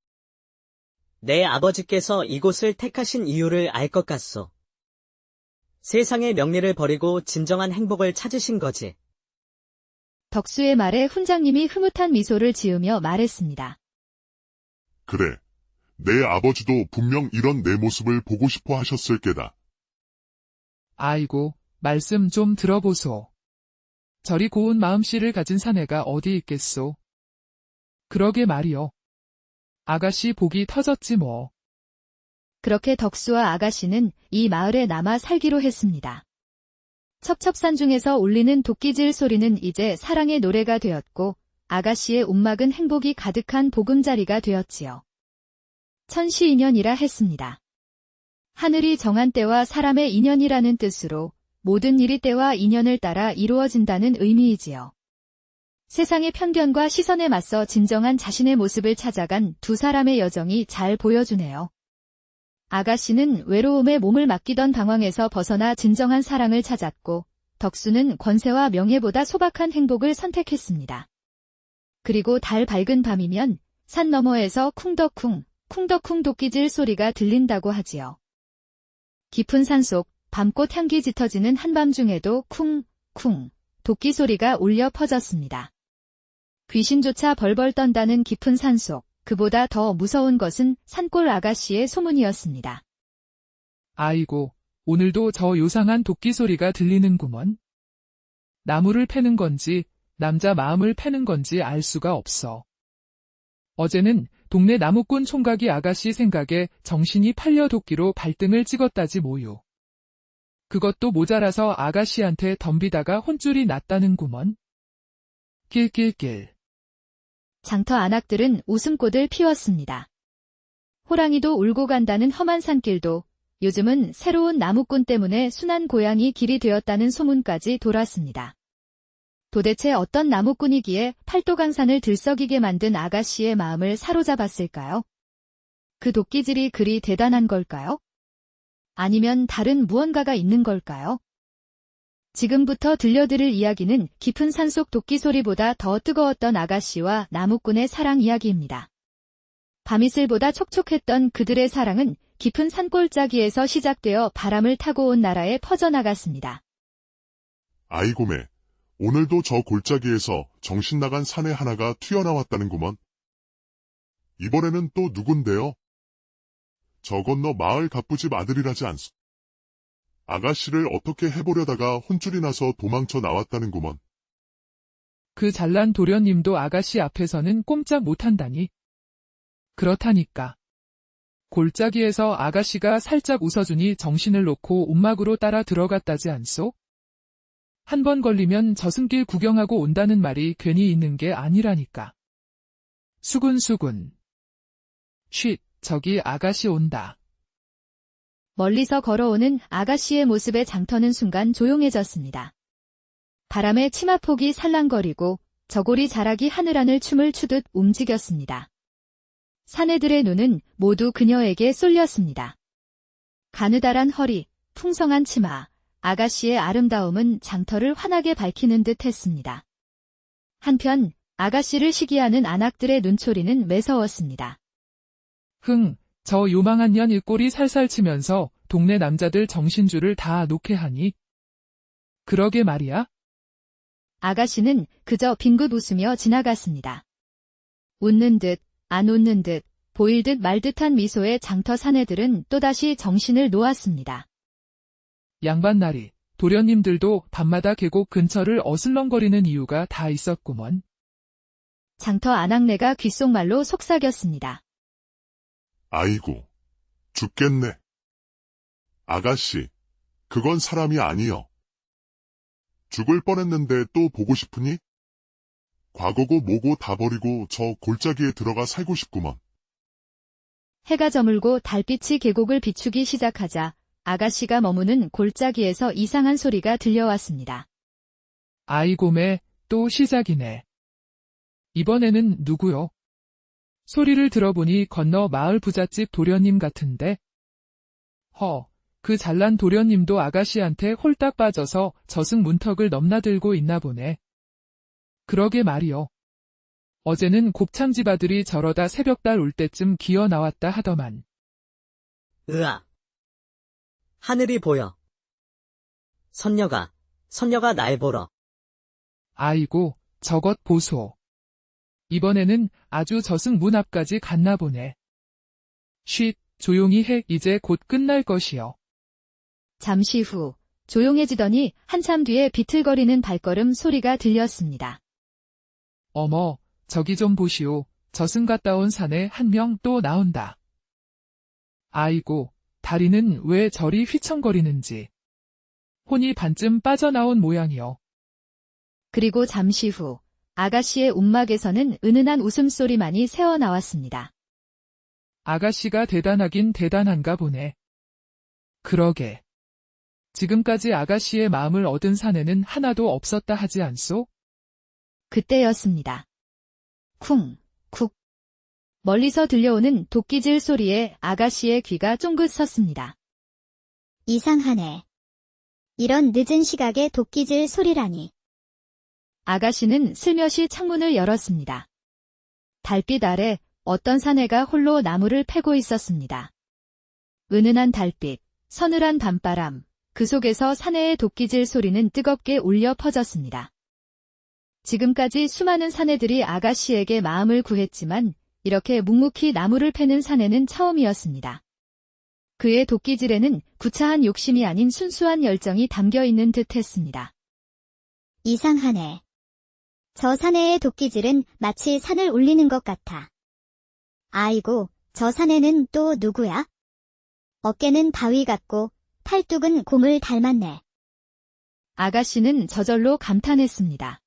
내 아버지께서 이곳을 택하신 이유를 알 것 같소. 세상의 명리를 버리고 진정한 행복을 찾으신 거지. 덕수의 말에 훈장님이 흐뭇한 미소를 지으며 말했습니다. 그래. 내 아버지도 분명 이런 내 모습을 보고 싶어 하셨을 게다. 아이고, 말씀 좀 들어보소. 저리 고운 마음씨를 가진 사내가 어디 있겠소. 그러게 말이요. 아가씨 복이 터졌지 뭐. 그렇게 덕수와 아가씨는 이 마을에 남아 살기로 했습니다. 첩첩산중에서 울리는 도끼질 소리는 이제 사랑의 노래가 되었고 아가씨의 움막은 행복이 가득한 보금자리가 되었지요. 천시인연이라 했습니다. 하늘이 정한 때와 사람의 인연이라는 뜻으로 모든 일이 때와 인연을 따라 이루어진다는 의미이지요. 세상의 편견과 시선에 맞서 진정한 자신의 모습을 찾아간 두 사람의 여정이 잘 보여주네요. 아가씨는 외로움에 몸을 맡기던 방황에서 벗어나 진정한 사랑을 찾았고 덕수는 권세와 명예보다 소박한 행복을 선택했습니다. 그리고 달 밝은 밤이면 산 너머에서 쿵덕쿵, 쿵덕쿵 도끼질 소리가 들린다고 하지요. 깊은 산속 밤꽃 향기 짙어지는 한밤중에도 쿵, 쿵, 도끼 소리가 울려 퍼졌습니다. 귀신조차 벌벌 떤다는 깊은 산속, 그보다 더 무서운 것은 산골 아가씨의 소문이었습니다. 아이고, 오늘도 저 요상한 도끼 소리가 들리는구먼. 나무를 패는 건지, 남자 마음을 패는 건지 알 수가 없어. 어제는 동네 나무꾼 총각이 아가씨 생각에 정신이 팔려 도끼로 발등을 찍었다지 뭐유. 그것도 모자라서 아가씨한테 덤비다가 혼쭐이 났다는구먼. 낄낄낄. 장터 안악들은 웃음꽃을 피웠습니다. 호랑이도 울고 간다는 험한 산길도 요즘은 새로운 나무꾼 때문에 순한 고향이 길이 되었다는 소문까지 돌았습니다. 도대체 어떤 나무꾼이기에 팔도강산을 들썩이게 만든 아가씨의 마음을 사로잡았을까요? 그 도끼질이 그리 대단한 걸까요? 아니면 다른 무언가가 있는 걸까요? 지금부터 들려드릴 이야기는 깊은 산속 도끼 소리보다 더 뜨거웠던 아가씨와 나무꾼의 사랑 이야기입니다. 밤이슬보다 촉촉했던 그들의 사랑은 깊은 산골짜기에서 시작되어 바람을 타고 온 나라에 퍼져나갔습니다. 아이고매, 오늘도 저 골짜기에서 정신 나간 사내 하나가 튀어나왔다는구먼. 이번에는 또 누군데요? 저 건너 마을 갑부집 아들이라지 않소. 아가씨를 어떻게 해보려다가 혼쭐이 나서 도망쳐 나왔다는구먼. 그 잘난 도련님도 아가씨 앞에서는 꼼짝 못한다니. 그렇다니까. 골짜기에서 아가씨가 살짝 웃어주니 정신을 놓고 움막으로 따라 들어갔다지 않소? 한 번 걸리면 저승길 구경하고 온다는 말이 괜히 있는 게 아니라니까. 수군수군. 쉿, 저기 아가씨 온다. 멀리서 걸어오는 아가씨의 모습에 장터는 순간 조용해졌습니다. 바람에 치마폭이 살랑거리고 저고리 자락이 하늘하늘 춤을 추듯 움직였습니다. 사내들의 눈은 모두 그녀에게 쏠렸습니다. 가느다란 허리, 풍성한 치마, 아가씨의 아름다움은 장터를 환하게 밝히는 듯 했습니다. 한편 아가씨를 시기하는 안악들의 눈초리는 매서웠습니다. 저 요망한 년 일꼴이 살살 치면서 동네 남자들 정신줄을 다 놓게 하니. 그러게 말이야. 아가씨는 그저 빙긋 웃으며 지나갔습니다. 웃는 듯, 안 웃는 듯, 보일 듯 말 듯한 미소의 장터 사내들은 또다시 정신을 놓았습니다. 양반나리, 도련님들도 밤마다 계곡 근처를 어슬렁거리는 이유가 다 있었구먼. 장터 안악내가 귓속말로 속삭였습니다. 아이고, 죽겠네. 아가씨, 그건 사람이 아니여. 죽을 뻔했는데 또 보고 싶으니? 과거고 뭐고 다 버리고 저 골짜기에 들어가 살고 싶구먼. 해가 저물고 달빛이 계곡을 비추기 시작하자 아가씨가 머무는 골짜기에서 이상한 소리가 들려왔습니다. 아이고매, 또 시작이네. 이번에는 누구요? 소리를 들어보니 건너 마을 부잣집 도련님 같은데. 그 잘난 도련님도 아가씨한테 홀딱 빠져서 저승 문턱을 넘나들고 있나 보네. 그러게 말이요. 어제는 곱창집 아들이 저러다 새벽달 올 때쯤 기어 나왔다 하더만. 으아. 하늘이 보여. 선녀가 날 보러. 아이고, 저것 보소. 이번에는 아주 저승 문 앞까지 갔나 보네. 쉿, 조용히 해. 이제 곧 끝날 것이여. 잠시 후 조용해지더니 한참 뒤에 비틀거리는 발걸음 소리가 들렸습니다. 어머, 저기 좀 보시오. 저승 갔다 온 사내 한 명 또 나온다. 아이고, 다리는 왜 저리 휘청거리는지. 혼이 반쯤 빠져나온 모양이여. 그리고 잠시 후 아가씨의 움막에서는 은은한 웃음소리만이 새어나왔습니다. 아가씨가 대단하긴 대단한가 보네. 그러게. 지금까지 아가씨의 마음을 얻은 사내는 하나도 없었다 하지 않소? 그때였습니다. 쿵, 쿡. 멀리서 들려오는 도끼질 소리에 아가씨의 귀가 쫑긋 섰습니다. 이상하네. 이런 늦은 시각에 도끼질 소리라니. 아가씨는 슬며시 창문을 열었습니다. 달빛 아래 어떤 사내가 홀로 나무를 패고 있었습니다. 은은한 달빛, 서늘한 밤바람, 그 속에서 사내의 도끼질 소리는 뜨겁게 울려 퍼졌습니다. 지금까지 수많은 사내들이 아가씨에게 마음을 구했지만 이렇게 묵묵히 나무를 패는 사내는 처음이었습니다. 그의 도끼질에는 구차한 욕심이 아닌 순수한 열정이 담겨 있는 듯 했습니다. 이상하네. 저 사내의 도끼질은 마치 산을 울리는 것 같아. 아이고, 저 사내는 또 누구야? 어깨는 바위 같고 팔뚝은 곰을 닮았네. 아가씨는 저절로 감탄했습니다.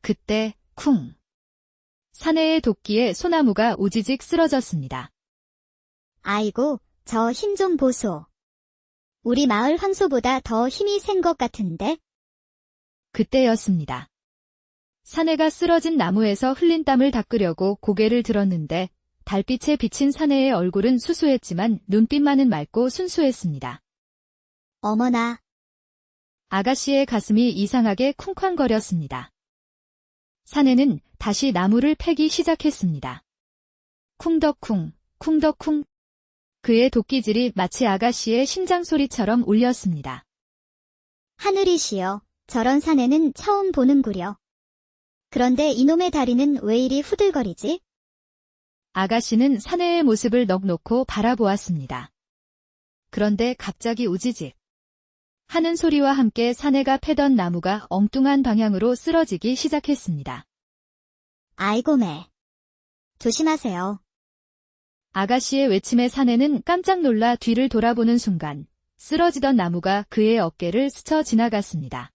그때 쿵. 사내의 도끼에 소나무가 우지직 쓰러졌습니다. 아이고, 저 힘 좀 보소. 우리 마을 황소보다 더 힘이 센 것 같은데? 그때였습니다. 사내가 쓰러진 나무에서 흘린 땀을 닦으려고 고개를 들었는데 달빛에 비친 사내의 얼굴은 수수했지만 눈빛만은 맑고 순수했습니다. 어머나, 아가씨의 가슴이 이상하게 쿵쾅거렸습니다. 사내는 다시 나무를 패기 시작했습니다. 쿵덕쿵, 쿵덕쿵. 그의 도끼질이 마치 아가씨의 심장 소리처럼 울렸습니다. 하늘이시여, 저런 사내는 처음 보는구려. 그런데 이놈의 다리는 왜 이리 후들거리지? 아가씨는 사내의 모습을 넋놓고 바라보았습니다. 그런데 갑자기 우지직 하는 소리와 함께 사내가 패던 나무가 엉뚱한 방향으로 쓰러지기 시작했습니다. 아이고 매. 조심하세요. 아가씨의 외침에 사내는 깜짝 놀라 뒤를 돌아보는 순간 쓰러지던 나무가 그의 어깨를 스쳐 지나갔습니다.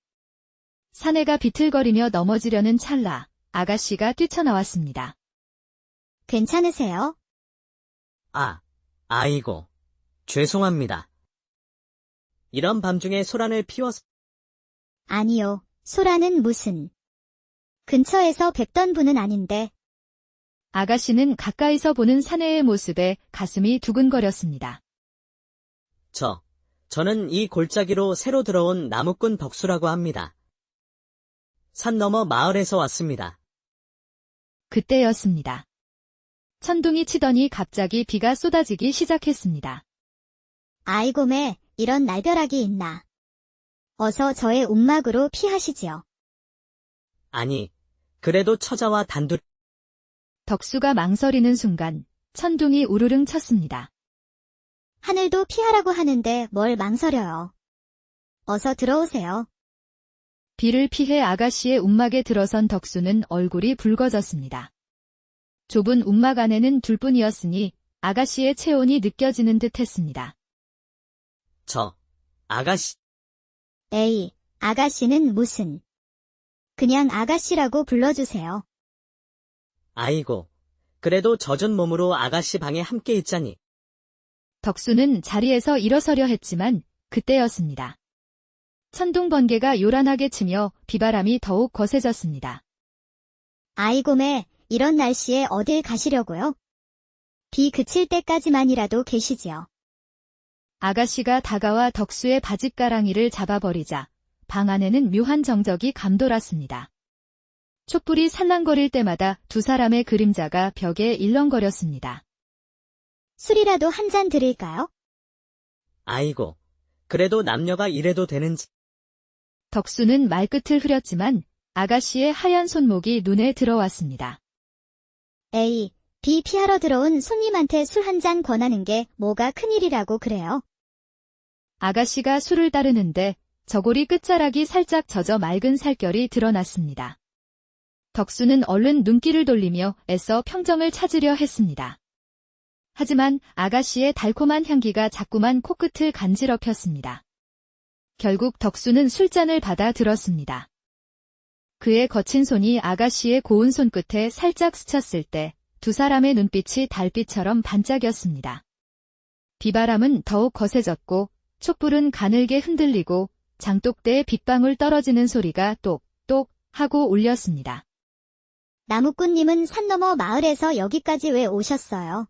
사내가 비틀거리며 넘어지려는 찰나 아가씨가 뛰쳐나왔습니다. 괜찮으세요? 아이고, 죄송합니다. 이런 밤중에 소란을 피워서 아니요, 소라는 무슨. 근처에서 뵙던 분은 아닌데. 아가씨는 가까이서 보는 사내의 모습에 가슴이 두근거렸습니다. 저는 이 골짜기로 새로 들어온 나무꾼 덕수라고 합니다. 산 너머 마을에서 왔습니다. 그때였습니다. 천둥이 치더니 갑자기 비가 쏟아지기 시작했습니다. 아이고 매, 이런 날벼락이 있나. 어서 저의 움막으로 피하시지요. 아니, 그래도 처자와 단둘 덕수가 망설이는 순간 천둥이 우르릉 쳤습니다. 하늘도 피하라고 하는데 뭘 망설여요. 어서 들어오세요. 비를 피해 아가씨의 움막에 들어선 덕수는 얼굴이 붉어졌습니다. 좁은 움막 안에는 둘뿐이었으니 아가씨의 체온이 느껴지는 듯 했습니다. 아가씨, 에이, 아가씨는 무슨. 그냥 아가씨라고 불러주세요. 아이고, 그래도 젖은 몸으로 아가씨 방에 함께 있자니. 덕수는 자리에서 일어서려 했지만 그때였습니다. 천둥 번개가 요란하게 치며 비바람이 더욱 거세졌습니다. 아이고 매, 이런 날씨에 어딜 가시려고요? 비 그칠 때까지만이라도 계시지요. 아가씨가 다가와 덕수의 바짓가랑이를 잡아버리자 방 안에는 묘한 정적이 감돌았습니다. 촛불이 살랑거릴 때마다 두 사람의 그림자가 벽에 일렁거렸습니다. 술이라도 한 잔 드릴까요? 아이고, 그래도 남녀가 이래도 되는지. 덕수는 말끝을 흐렸지만 아가씨의 하얀 손목이 눈에 들어왔습니다. A, B 피하러 들어온 손님한테 술 한 잔 권하는 게 뭐가 큰일이라고 그래요? 아가씨가 술을 따르는데 저고리 끝자락이 살짝 젖어 맑은 살결이 드러났습니다. 덕수는 얼른 눈길을 돌리며 애써 평정을 찾으려 했습니다. 하지만 아가씨의 달콤한 향기가 자꾸만 코끝을 간지럽혔습니다. 결국 덕수는 술잔을 받아 들었습니다. 그의 거친 손이 아가씨의 고운 손끝에 살짝 스쳤을 때 두 사람의 눈빛이 달빛처럼 반짝였습니다. 비바람은 더욱 거세졌고 촛불은 가늘게 흔들리고 장독대에 빗방울 떨어지는 소리가 똑똑 하고 울렸습니다. 나무꾼님은 산 너머 마을에서 여기까지 왜 오셨어요?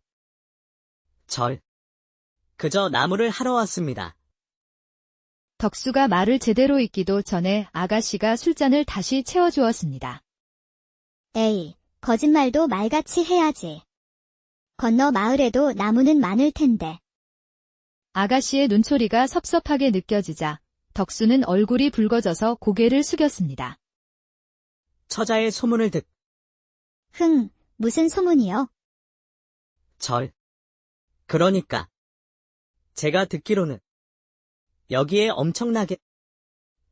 그저 나무를 하러 왔습니다. 덕수가 말을 제대로 잇기도 전에 아가씨가 술잔을 다시 채워주었습니다. 에이, 거짓말도 말같이 해야지. 건너 마을에도 나무는 많을 텐데. 아가씨의 눈초리가 섭섭하게 느껴지자 덕수는 얼굴이 붉어져서 고개를 숙였습니다. 처자의 소문을 무슨 소문이요? 그러니까. 제가 듣기로는 여기에 엄청나게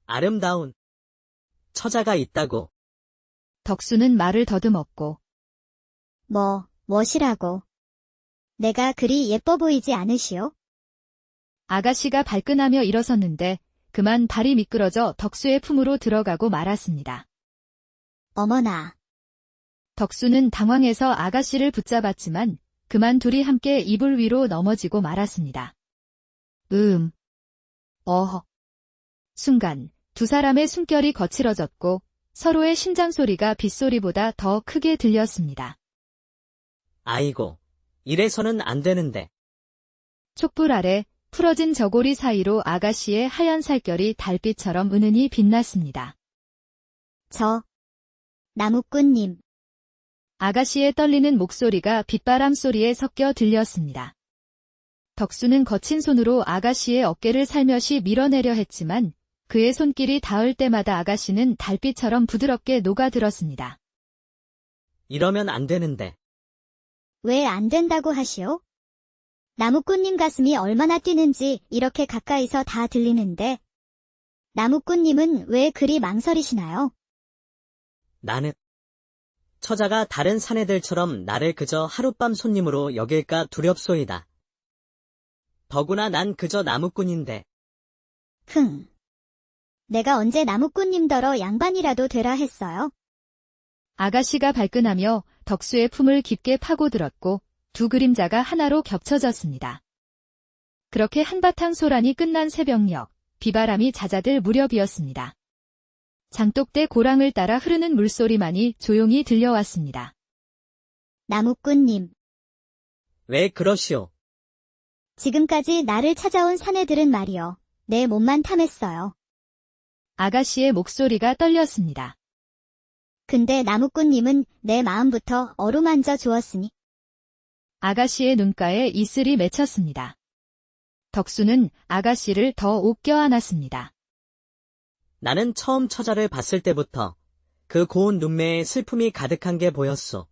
아름다운 처자가 있다고. 덕수는 말을 더듬었고 뭐시라고. 내가 그리 예뻐 보이지 않으시오? 아가씨가 발끈하며 일어섰는데 그만 발이 미끄러져 덕수의 품으로 들어가고 말았습니다. 어머나. 덕수는 당황해서 아가씨를 붙잡았지만 그만 둘이 함께 이불 위로 넘어지고 말았습니다. 어허. 순간 두 사람의 숨결이 거칠어졌고 서로의 심장 소리가 빗소리보다 더 크게 들렸습니다. 아이고, 이래서는 안 되는데. 촛불 아래 풀어진 저고리 사이로 아가씨의 하얀 살결이 달빛처럼 은은히 빛났습니다. 나무꾼님. 아가씨의 떨리는 목소리가 빗바람 소리에 섞여 들렸습니다. 덕수는 거친 손으로 아가씨의 어깨를 살며시 밀어내려 했지만 그의 손길이 닿을 때마다 아가씨는 달빛처럼 부드럽게 녹아들었습니다. 이러면 안 되는데. 왜 안 된다고 하시오? 나무꾼님 가슴이 얼마나 뛰는지 이렇게 가까이서 다 들리는데. 나무꾼님은 왜 그리 망설이시나요? 나는 처자가 다른 사내들처럼 나를 그저 하룻밤 손님으로 여길까 두렵소이다. 더구나 난 그저 나무꾼인데. 내가 언제 나무꾼님더러 양반이라도 되라 했어요? 아가씨가 발끈하며 덕수의 품을 깊게 파고들었고 두 그림자가 하나로 겹쳐졌습니다. 그렇게 한바탕 소란이 끝난 새벽녘, 비바람이 잦아들 무렵이었습니다. 장독대 고랑을 따라 흐르는 물소리만이 조용히 들려왔습니다. 나무꾼님. 왜 그러시오? 지금까지 나를 찾아온 사내들은 말이요. 내 몸만 탐했어요. 아가씨의 목소리가 떨렸습니다. 근데 나무꾼님은 내 마음부터 어루만져 주었으니. 아가씨의 눈가에 이슬이 맺혔습니다. 덕수는 아가씨를 더욱 껴안았습니다. 나는 처음 처자를 봤을 때부터 그 고운 눈매에 슬픔이 가득한 게 보였소.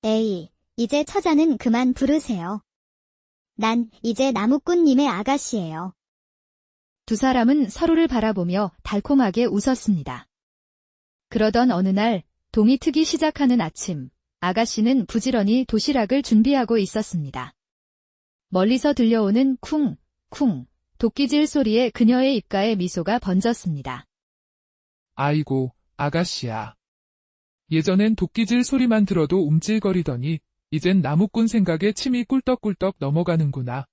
에이, 이제 처자는 그만 부르세요. 난 이제 나무꾼님의 아가씨예요. 두 사람은 서로를 바라보며 달콤하게 웃었습니다. 그러던 어느 날, 동이 트기 시작하는 아침, 아가씨는 부지런히 도시락을 준비하고 있었습니다. 멀리서 들려오는 쿵쿵 도끼질 소리에 그녀의 입가에 미소가 번졌습니다. 아이고, 아가씨야. 예전엔 도끼질 소리만 들어도 움찔거리더니 이젠 나무꾼 생각에 침이 꿀떡꿀떡 넘어가는구나.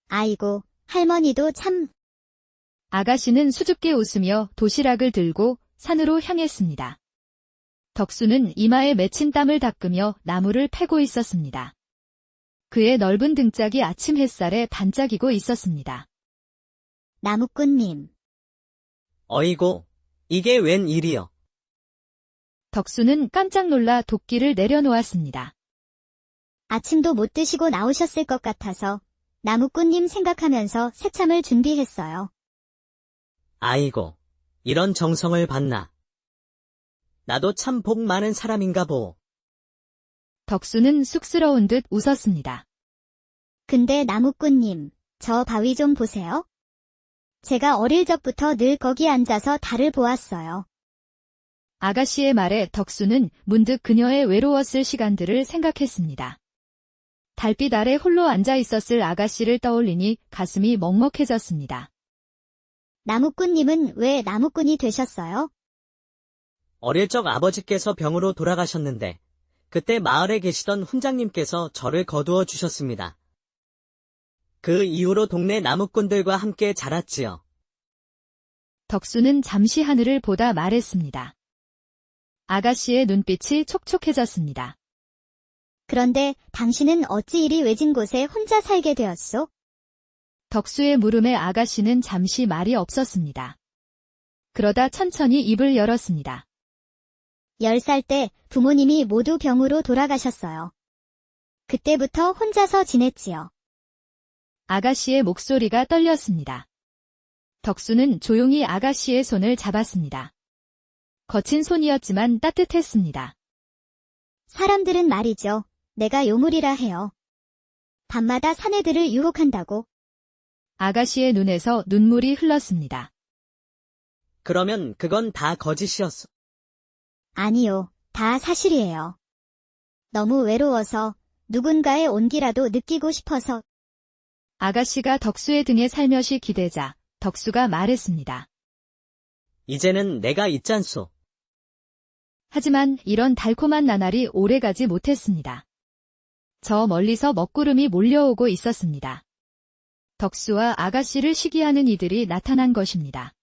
아이고, 할머니도 참. 아가씨는 수줍게 웃으며 도시락을 들고 산으로 향했습니다. 덕수는 이마에 맺힌 땀을 닦으며 나무를 패고 있었습니다. 그의 넓은 등짝이 아침 햇살에 반짝이고 있었습니다. 나무꾼님. 어이고, 이게 웬 일이여? 덕수는 깜짝 놀라 도끼를 내려놓았습니다. 아침도 못 드시고 나오셨을 것 같아서 나무꾼님 생각하면서 새참을 준비했어요. 아이고, 이런 정성을 받나. 나도 참 복 많은 사람인가 보. 덕수는 쑥스러운 듯 웃었습니다. 근데 나무꾼님, 저 바위 좀 보세요. 제가 어릴 적부터 늘 거기 앉아서 달을 보았어요. 아가씨의 말에 덕수는 문득 그녀의 외로웠을 시간들을 생각했습니다. 달빛 아래 홀로 앉아 있었을 아가씨를 떠올리니 가슴이 먹먹해졌습니다. 나무꾼님은 왜 나무꾼이 되셨어요? 어릴 적 아버지께서 병으로 돌아가셨는데 그때 마을에 계시던 훈장님께서 저를 거두어 주셨습니다. 그 이후로 동네 나무꾼들과 함께 자랐지요. 덕수는 잠시 하늘을 보다 말했습니다. 아가씨의 눈빛이 촉촉해졌습니다. 그런데 당신은 어찌 이리 외진 곳에 혼자 살게 되었소? 덕수의 물음에 아가씨는 잠시 말이 없었습니다. 그러다 천천히 입을 열었습니다. 10살 때 부모님이 모두 병으로 돌아가셨어요. 그때부터 혼자서 지냈지요. 아가씨의 목소리가 떨렸습니다. 덕수는 조용히 아가씨의 손을 잡았습니다. 거친 손이었지만 따뜻했습니다. 사람들은 말이죠. 내가 요물이라 해요. 밤마다 사내들을 유혹한다고. 아가씨의 눈에서 눈물이 흘렀습니다. 그러면 그건 다 거짓이었어. 아니요, 다 사실이에요. 너무 외로워서 누군가의 온기라도 느끼고 싶어서. 아가씨가 덕수의 등에 살며시 기대자 덕수가 말했습니다. 이제는 내가 있잖소. 하지만 이런 달콤한 나날이 오래가지 못했습니다. 저 멀리서 먹구름이 몰려오고 있었습니다. 덕수와 아가씨를 시기하는 이들이 나타난 것입니다.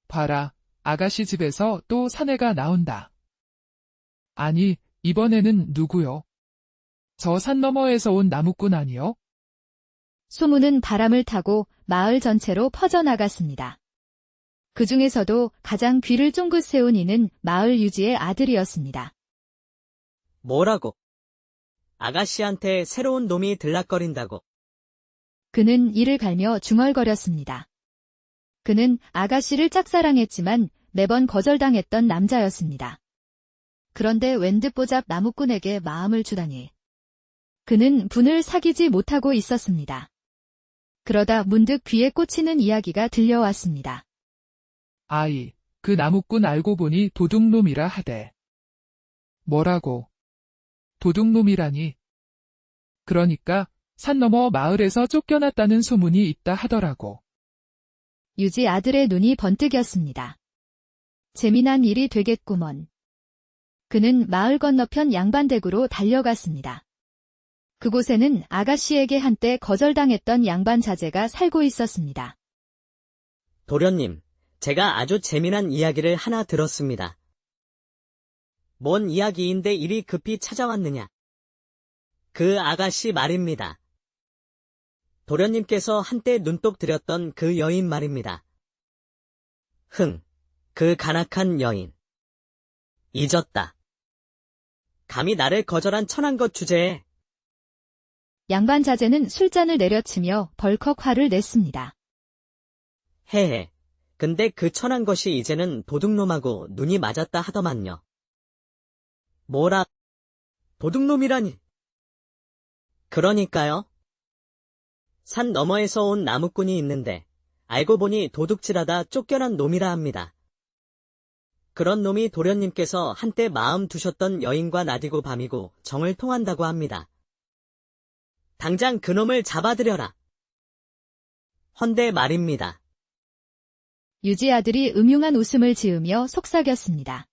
봐라, 아가씨 집에서 또 사내가 나온다. 아니, 이번에는 누구요? 저 산 너머에서 온 나무꾼 아니요? 소문은 바람을 타고 마을 전체로 퍼져나갔습니다. 그 중에서도 가장 귀를 쫑긋 세운 이는 마을 유지의 아들이었습니다. 뭐라고? 아가씨한테 새로운 놈이 들락거린다고. 그는 이를 갈며 중얼거렸습니다. 그는 아가씨를 짝사랑했지만 매번 거절당했던 남자였습니다. 그런데 웬듯보잡 나무꾼에게 마음을 주다니. 그는 분을 사귀지 못하고 있었습니다. 그러다 문득 귀에 꽂히는 이야기가 들려왔습니다. 아이, 그 나무꾼 알고 보니 도둑놈이라 하대. 뭐라고? 도둑놈이라니? 그러니까 산 너머 마을에서 쫓겨났다는 소문이 있다 하더라고. 유지 아들의 눈이 번뜩였습니다. 재미난 일이 되겠구먼. 그는 마을 건너편 양반댁으로 달려갔습니다. 그곳에는 아가씨에게 한때 거절당했던 양반 자제가 살고 있었습니다. 도련님, 제가 아주 재미난 이야기를 하나 들었습니다. 뭔 이야기인데 이리 급히 찾아왔느냐? 그 아가씨 말입니다. 도련님께서 한때 눈독 들였던 그 여인 말입니다. 그 간악한 여인. 잊었다. 감히 나를 거절한 천한 것 주제에. 양반 자제는 술잔을 내려치며 벌컥 화를 냈습니다. 헤헤. 근데 그 천한 것이 이제는 도둑놈하고 눈이 맞았다 하더만요. 뭐라? 도둑놈이라니. 그러니까요. 산 너머에서 온 나무꾼이 있는데 알고 보니 도둑질하다 쫓겨난 놈이라 합니다. 그런 놈이 도련님께서 한때 마음 두셨던 여인과 낮이고 밤이고 정을 통한다고 합니다. 당장 그놈을 잡아들여라. 헌데 말입니다. 유지 아들이 음흉한 웃음을 지으며 속삭였습니다.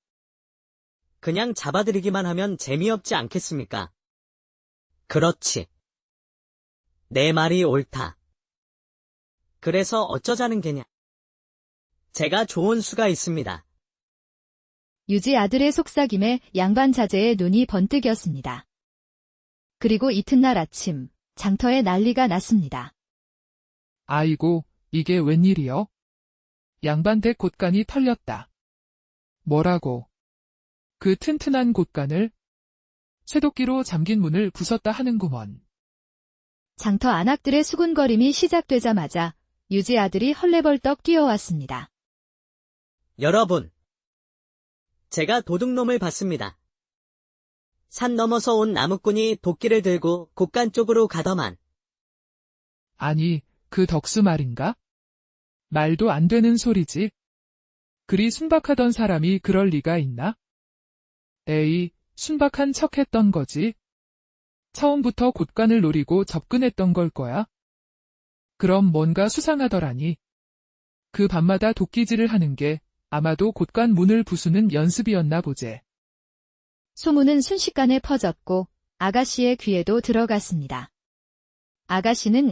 그냥 잡아들이기만 하면 재미없지 않겠습니까? 그렇지. 내 말이 옳다. 그래서 어쩌자는 게냐? 제가 좋은 수가 있습니다. 유지 아들의 속삭임에 양반 자제의 눈이 번뜩였습니다. 그리고 이튿날 아침, 장터에 난리가 났습니다. 아이고, 이게 웬일이요? 양반댁 곳간이 털렸다. 뭐라고? 그 튼튼한 곳간을 쇠도끼로 잠긴 문을 부쉈다 하는구먼. 장터 안악들의 수군거림이 시작되자마자 유지 아들이 헐레벌떡 뛰어왔습니다. 여러분! 제가 도둑놈을 봤습니다. 산 넘어서 온 나무꾼이 도끼를 들고 곳간 쪽으로 가더만. 아니, 그 덕수 말인가? 말도 안 되는 소리지. 그리 순박하던 사람이 그럴 리가 있나? 에이, 순박한 척 했던 거지. 처음부터 곳간을 노리고 접근했던 걸 거야. 그럼 뭔가 수상하더라니. 그 밤마다 도끼질을 하는 게 아마도 곳간 문을 부수는 연습이었나 보제. 소문은 순식간에 퍼졌고 아가씨의 귀에도 들어갔습니다. 아가씨는